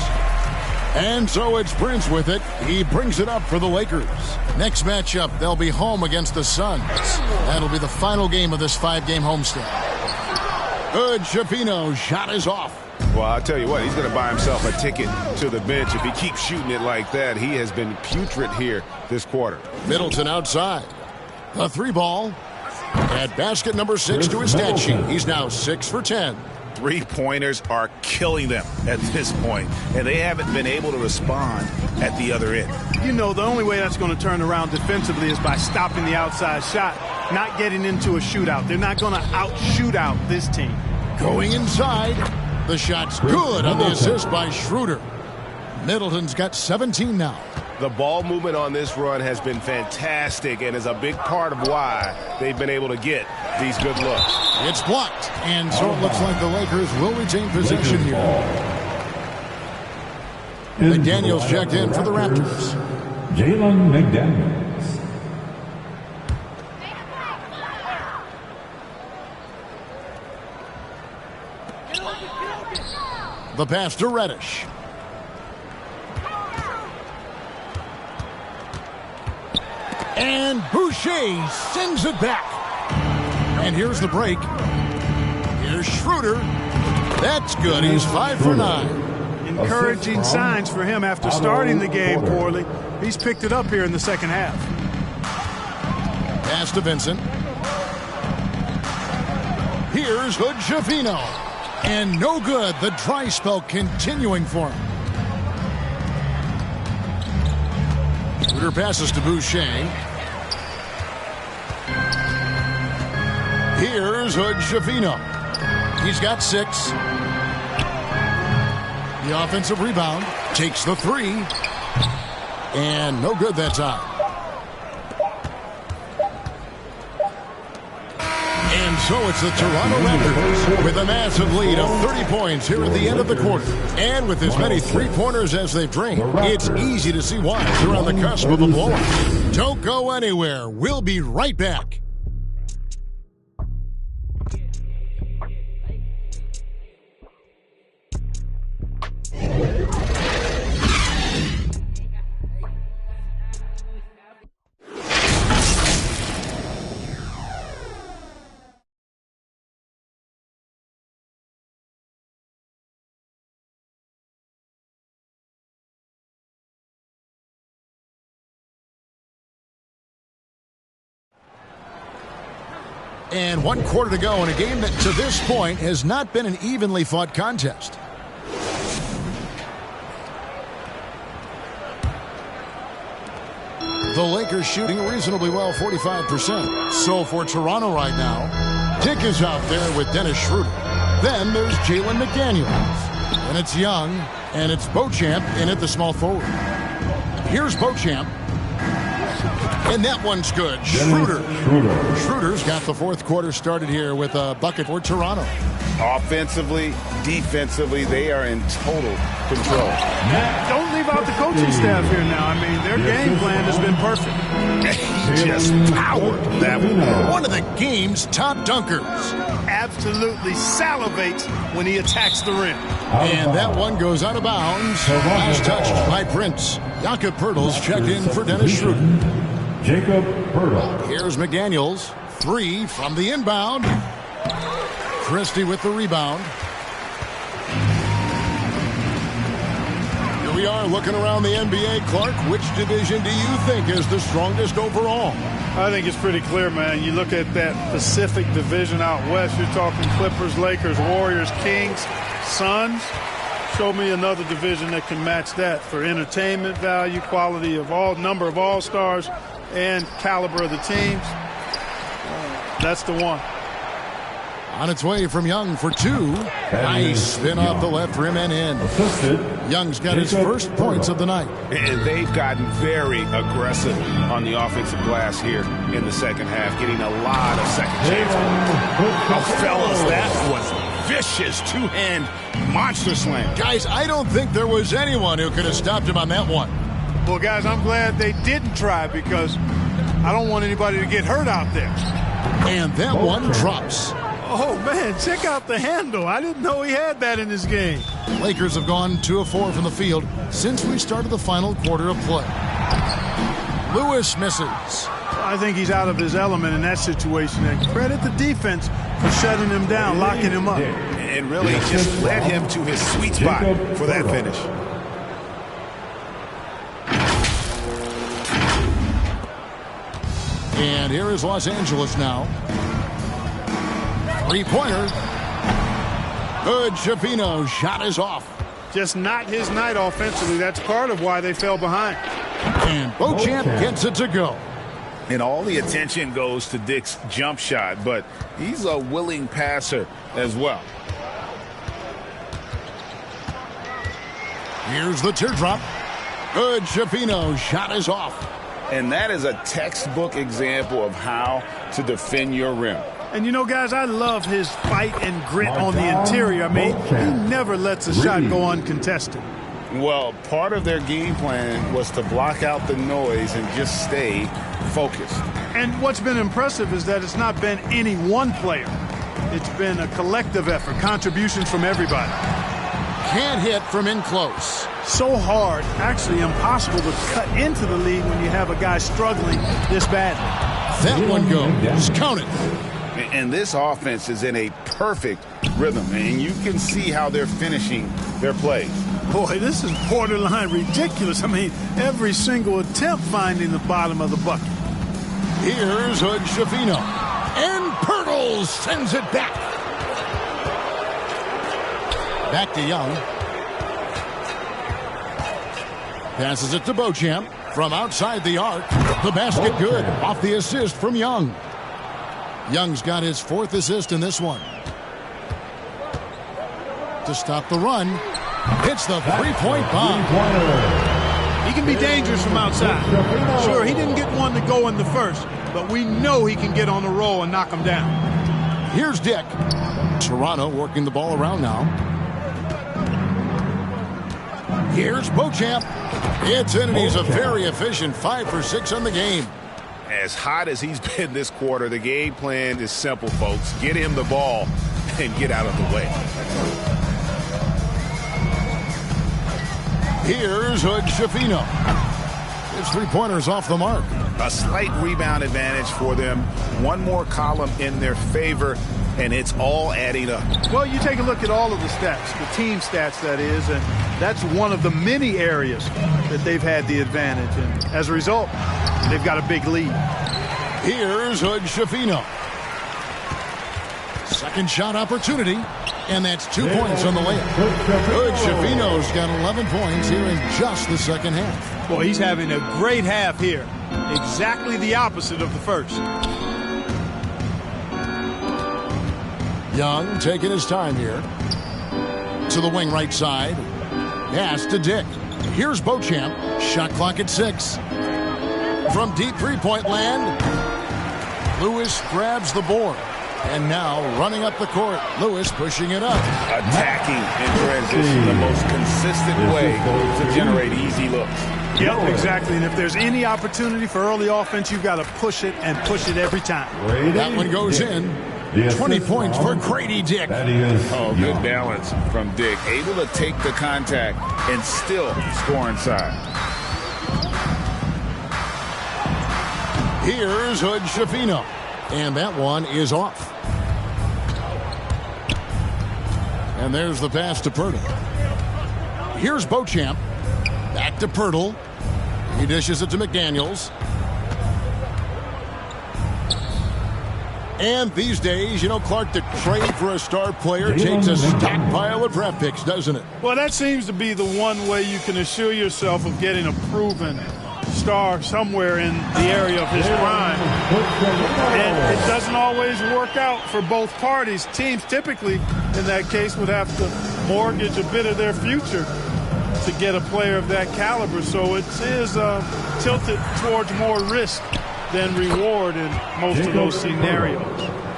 And so it's Prince with it. He brings it up for the Lakers. Next matchup, they'll be home against the Suns. That'll be the final game of this 5-game homestand. Good, Jafino. Shot is off. Well, I'll tell you what, he's going to buy himself a ticket to the bench. If he keeps shooting it like that, he has been putrid here this quarter. Middleton outside. The 3 ball. At basket number 6 to his stat sheet. He's now 6 for 10. 3-pointers are killing them at this point, and they haven't been able to respond at the other end. You know, the only way that's going to turn around defensively is by stopping the outside shot. not getting into a shootout. They're not going to out-shoot out this team. Going inside. The shot's good on the assist by Schroeder. Middleton's got 17 now. The ball movement on this run has been fantastic and is a big part of why they've been able to get these good looks. It's blocked, and so it looks like the Lakers will retain possession here. McDaniels checked in for the Raptors. Jalen McDaniels. The pass to Reddish. And Boucher sends it back. And here's the break. Here's Schroeder. That's good. He's 5 for 9. Encouraging signs for him after starting the game poorly. He's picked it up here in the second half. Pass to Vincent. Here's Hood-Schifino. And no good. The dry spell continuing for him. Schroeder passes to Boucher. Here's Hood-Schifino. He's got 6. The offensive rebound. Takes the 3. And no good that time. And so it's the Toronto Raptors with a massive lead of 30 points here at the end of the quarter. And with as many three-pointers as they've drained, it's easy to see why they're on the cusp of a blowout. Don't go anywhere. We'll be right back. And 1 quarter to go in a game that to this point has not been an evenly fought contest. The Lakers shooting reasonably well, 45%. So for Toronto right now, Dick is out there with Dennis Schroeder. Then there's Jalen McDaniels. And it's Young, and it's Beauchamp in at the small forward. Here's Beauchamp. And that one's good. Schroeder. Schroeder's got the 4th quarter started here with a bucket for Toronto. Offensively, defensively, they are in total control. Don't leave out the coaching staff here now. I mean, their game plan has been perfect. Just powered that one. One of the game's top dunkers. Absolutely salivates when he attacks the rim. And that one goes out of bounds. Last touched by Prince. Jakob Poeltl's checked in for Dennis Schroeder. Jakob Poeltl. Here's McDaniels. 3 from the inbound. Christie with the rebound. Here we are looking around the NBA. Clark, which division do you think is the strongest overall? I think it's pretty clear, man. You look at that Pacific Division out west, you're talking Clippers, Lakers, Warriors, Kings, Suns. Show me another division that can match that for entertainment value, quality of number of all-stars, and caliber of the teams. That's the one. On its way from Young for 2. Nice spin off the left rim and in. Young's got his first points of the night. And they've gotten very aggressive on the offensive glass here in the second half, getting a lot of second chances. Oh, fellas, that was vicious two-hand monster slam. Guys, I don't think there was anyone who could have stopped him on that one. Well, guys, I'm glad they didn't try because I don't want anybody to get hurt out there. And that one drops. Oh, man, check out the handle. I didn't know he had that in his game. Lakers have gone 2 of 4 from the field since we started the final quarter of play. Lewis misses. I think he's out of his element in that situation. And credit the defense for shutting him down, locking him up. And really just led him to his sweet spot for that finish. And here is Los Angeles now. 3-pointer. Hood-Schifino shot is off. Just not his night offensively. That's part of why they fell behind. And Beauchamp gets it to go. And all the attention goes to Dick's jump shot, but he's a willing passer as well. Here's the teardrop. Good. Schifino's shot is off. And that is a textbook example of how to defend your rim. And, you know, guys, I love his fight and grit on the interior. I mean, he never lets a shot go uncontested. Well, part of their game plan was to block out the noise and just stay focused. And what's been impressive is that it's not been any one player. It's been a collective effort, contributions from everybody. Can't hit from in close. So hard, actually impossible to cut into the lead when you have a guy struggling this badly. That one goes. Count it. And this offense is in a perfect rhythm, and you can see how they're finishing their plays. Boy, this is borderline ridiculous. I mean, every single attempt finding the bottom of the bucket. Here's Hood Schifino. And Pirtle sends it back. Back to Young. Passes it to Beauchamp from outside the arc. The basket good. Off the assist from Young. Young's got his 4th assist in this one. To stop the run, hits the three-point bomb. He can be dangerous from outside. Sure, he didn't get one to go in the first, but we know he can get on the roll and knock him down. Here's Dick. Toronto working the ball around now. Here's Beauchamp. It's in, and he's a very efficient 5 for 6 on the game. As hot as he's been this quarter, the game plan is simple, folks. Get him the ball and get out of the way. Here's Hood Schifino. His three-pointer's off the mark. A slight rebound advantage for them. One more column in their favor, and it's all adding up. Well, you take a look at all of the stats, the team stats, that is, and that's one of the many areas that they've had the advantage. And as a result, they've got a big lead. Here's Hood Schifino. Second shot opportunity, and that's 2 points on the layup. Hood Schifino's got 11 points here in just the second half. Well, he's having a great half here. Exactly the opposite of the first. Young taking his time here. To the wing right side. Pass to Dick. Here's Beauchamp. Shot clock at 6. From deep three-point land, Lewis grabs the board. And now running up the court, Lewis pushing it up. Attacking in transition, the most consistent way to generate easy looks. Yep, exactly. And if there's any opportunity for early offense, you've got to push it and push it every time. That one goes in. 20 points for Grady Dick. Oh, good balance from Dick. Able to take the contact and still score inside. Here's Hood Schifino. And that one is off. And there's the pass to Pirtle. Here's Beauchamp. Back to Pirtle. He dishes it to McDaniels. And these days, you know, Clark, the trade for a star player takes a stockpile of draft picks, doesn't it? Well, that seems to be the one way you can assure yourself of getting a proven star somewhere in the area of his prime. And it doesn't always work out for both parties. Teams typically, in that case, would have to mortgage a bit of their future to get a player of that caliber. So it is tilted towards more risk than reward in most of those scenarios.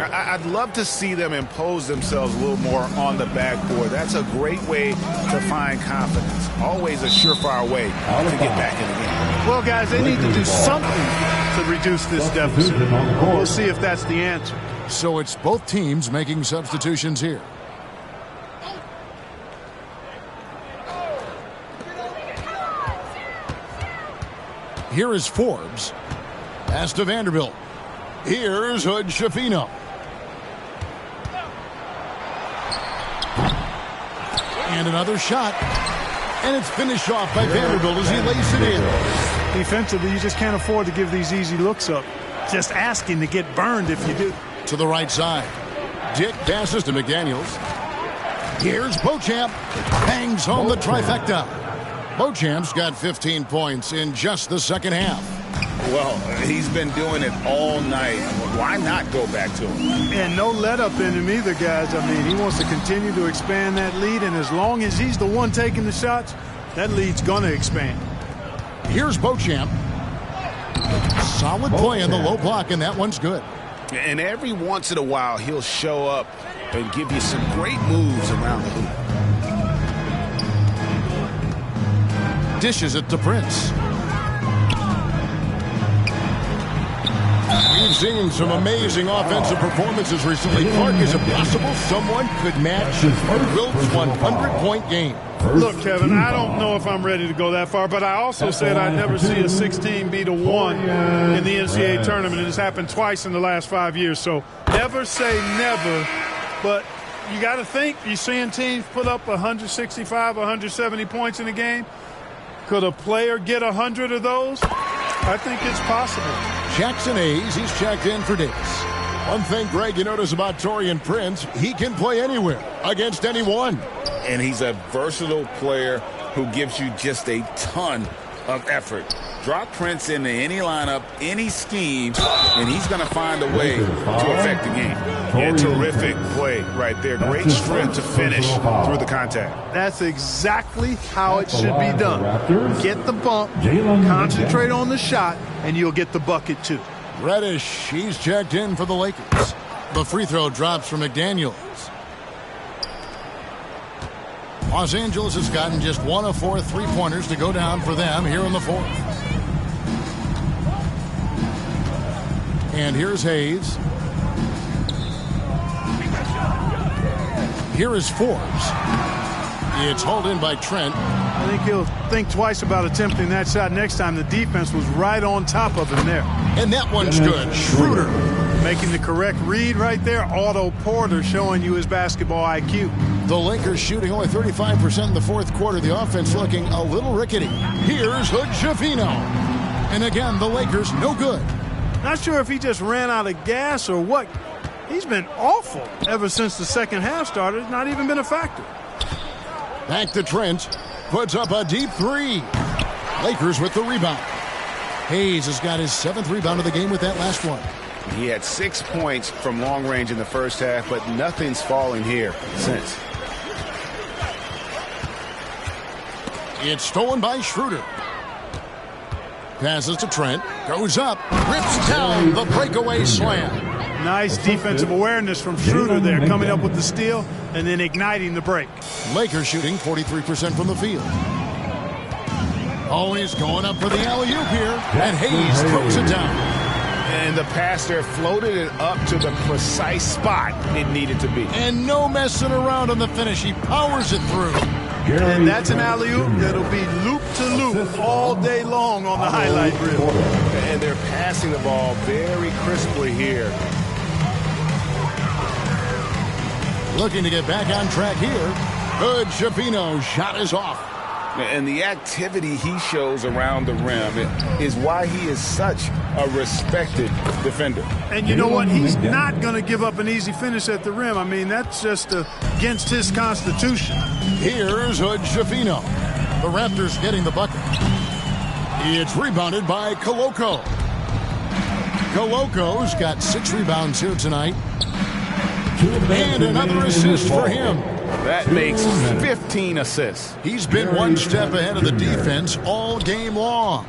I'd love to see them impose themselves a little more on the backboard. That's a great way to find confidence. Always a surefire way to get back in the game. Well, guys, they need to do something to reduce this deficit. We'll see if that's the answer. So it's both teams making substitutions here. Here is Forbes. Pass to Vanderbilt. Here's Hood Schifino. And another shot. And it's finished off by Vanderbilt as he lays it in. Defensively, you just can't afford to give these easy looks up. Just asking to get burned if you do. To the right side. Dick passes to McDaniels. Here's Beauchamp. Bangs home the trifecta. Beauchamp's got 15 points in just the second half. Well, he's been doing it all night. Why not go back to him? And no let-up in him either, guys. I mean, he wants to continue to expand that lead, and as long as he's the one taking the shots, that lead's going to expand. Here's Beauchamp. Solid play in the low block, and that one's good. And every once in a while, he'll show up and give you some great moves around the hoop. Dishes it to Prince. We've seen some amazing offensive performances recently. Clark, is it possible someone could match Wilt's 100-point game? Look, Kevin, I don't know if I'm ready to go that far, but I also said I'd never see a 16 beat a 1 in the NCAA tournament. It has happened twice in the last 5 years, so never say never. But you got to think, you're seeing teams put up 165, 170 points in a game. Could a player get 100 of those? I think it's possible. Jackson Hayes, he's checked in for Davis. One thing, Greg, you notice about Taurean Prince, he can play anywhere, against anyone. And he's a versatile player who gives you just a ton of effort. Drop Prince into any lineup, any scheme, and he's going to find a way to affect the game. Yeah, terrific play right there. Great strength to finish through the contact. That's exactly how it should be done. Get the bump, concentrate on the shot, and you'll get the bucket too. Reddish, he's checked in for the Lakers. The free throw drops for McDaniels. Los Angeles has gotten just 1 of 4 3-pointers to go down for them here in the fourth. And here's Hayes. Here is Forbes. It's hauled in by Trent. I think he'll think twice about attempting that shot next time. The defense was right on top of him there. And that one's good. Schroeder making the correct read right there. Otto Porter showing you his basketball IQ. The Lakers shooting only 35% in the fourth quarter. The offense looking a little rickety. Here's Hood-Schifino. And again, the Lakers no good. Not sure if he just ran out of gas or what. He's been awful ever since the second half started. Not even been a factor. Back to Trent. Puts up a deep 3. Lakers with the rebound. Hayes has got his 7th rebound of the game with that last one. He had 6 points from long range in the first half, but nothing's falling here since. It's stolen by Schroeder. Passes to Trent. Goes up. Rips down the breakaway slam. Nice defensive awareness from Schroeder there, coming up with the steal and then igniting the break. Lakers shooting 43% from the field. Always going up for the alley-oop here, and Hayes throws it down. And the pass there floated it up to the precise spot it needed to be. And no messing around on the finish. He powers it through. And that's an alley-oop that'll be loop-to-loop all day long on the highlight reel. And they're passing the ball very crisply here. Looking to get back on track here. Hood-Schifino's shot is off. And the activity he shows around the rim is why he is such a respected defender. And you know what? He's not going to give up an easy finish at the rim. I mean, that's just against his constitution. Here's Hood-Schifino. The Raptors getting the bucket. It's rebounded by Koloko. Koloko's got 6 rebounds here tonight. And another assist for him. That makes 15 assists. He's been one step ahead of the defense all game long.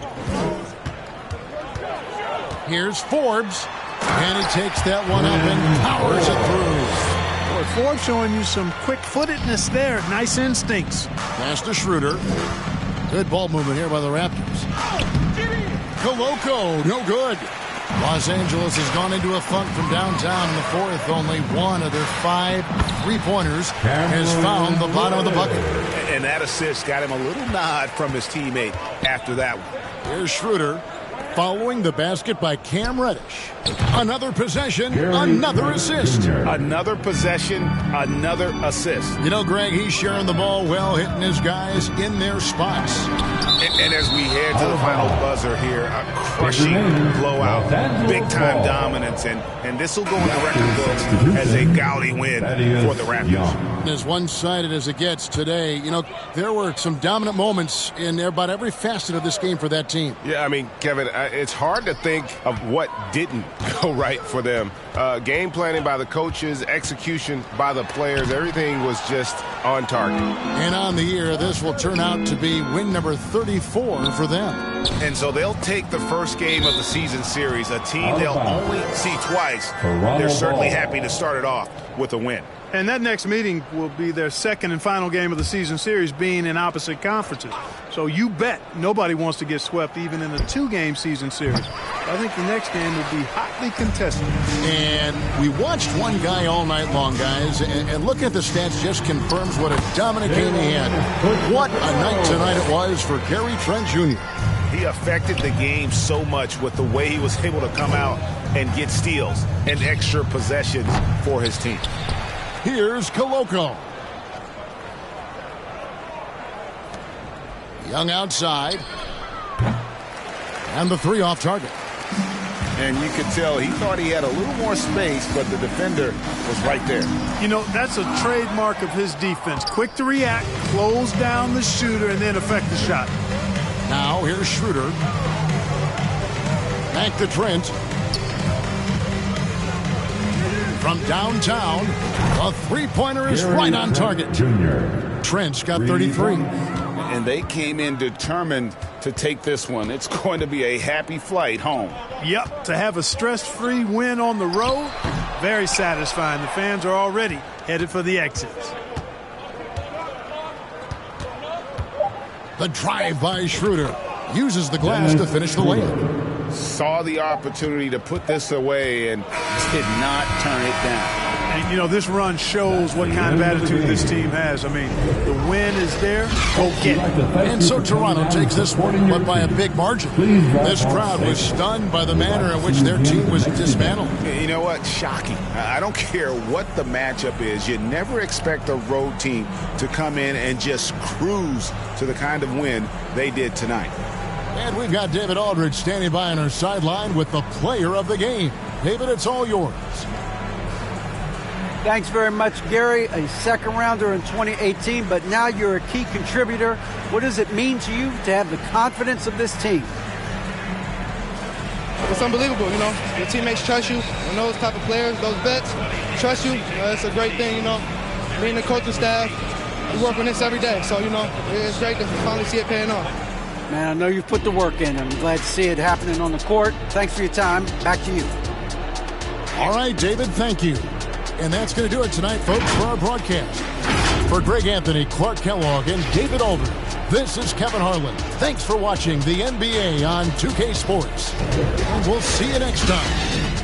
Here's Forbes. And he takes that one up and powers it through. Boy, Forbes showing you some quick-footedness there. Nice instincts. Pass to Schroeder. Good ball movement here by the Raptors. Koloko, no good. Los Angeles has gone into a funk from downtown in the fourth. Only one of their 5 3-pointers has found the bottom of the bucket. And that assist got him a little nod from his teammate after that one. Here's Schroeder following the basket by Cam Reddish. Another possession, another assist. Another possession, another assist. You know, Greg, he's sharing the ball well, hitting his guys in their spots. And as we head to the final buzzer here, a crushing blowout, big-time dominance, and this will go in the record books as a gaudy win for the Raptors. As one-sided as it gets today, you know, there were some dominant moments in about every facet of this game for that team. Yeah, I mean, Kevin, it's hard to think of what didn't go right for them. Game planning by the coaches, execution by the players, everything was just on target. And on the year, this will turn out to be win number 34 for them. And so they'll take the first game of the season series, a team they'll only see twice. They're certainly happy to start it off with a win. And that next meeting will be their second and final game of the season series, being in opposite conferences. So you bet nobody wants to get swept even in a 2-game season series. I think the next game will be hotly contested. And we watched one guy all night long, guys, and looking at the stats just confirms what a dominant game he had. What a night tonight it was for Gary Trent Jr. He affected the game so much with the way he was able to come out and get steals and extra possessions for his team. Here's Koloko. Young outside. And the 3 off target. And you could tell he thought he had a little more space, but the defender was right there. You know, that's a trademark of his defense. Quick to react, close down the shooter, and then affect the shot. Now here's Schroeder. Back to Trent. From downtown, the three-pointer is right on target. Trent's got 33. And they came in determined to take this one. It's going to be a happy flight home. Yep, to have a stress-free win on the road, very satisfying. The fans are already headed for the exits. The drive by Schroeder uses the glass to finish the layup. Saw the opportunity to put this away and did not turn it down. And, you know, this run shows what kind of attitude this team has. I mean, the win is there. Go get it. And so Toronto takes this one, but by a big margin. This crowd was stunned by the manner in which their team was dismantled. You know what? Shocking. I don't care what the matchup is. You never expect a road team to come in and just cruise to the kind of win they did tonight. And we've got David Aldridge standing by on our sideline with the player of the game. David, it's all yours. Thanks very much, Gary. A second rounder in 2018, but now you're a key contributor. What does it mean to you to have the confidence of this team? It's unbelievable, you know. Your teammates trust you, and those type of players, those vets, trust you. It's a great thing, you know. Me and the coaching staff, we work on this every day, so, you know, it's great to finally see it paying off. Man, I know you've put the work in. I'm glad to see it happening on the court. Thanks for your time. Back to you. All right, David, thank you. And that's going to do it tonight, folks, for our broadcast. For Greg Anthony, Clark Kellogg, and David Aldridge, this is Kevin Harlan. Thanks for watching the NBA on 2K Sports. And we'll see you next time.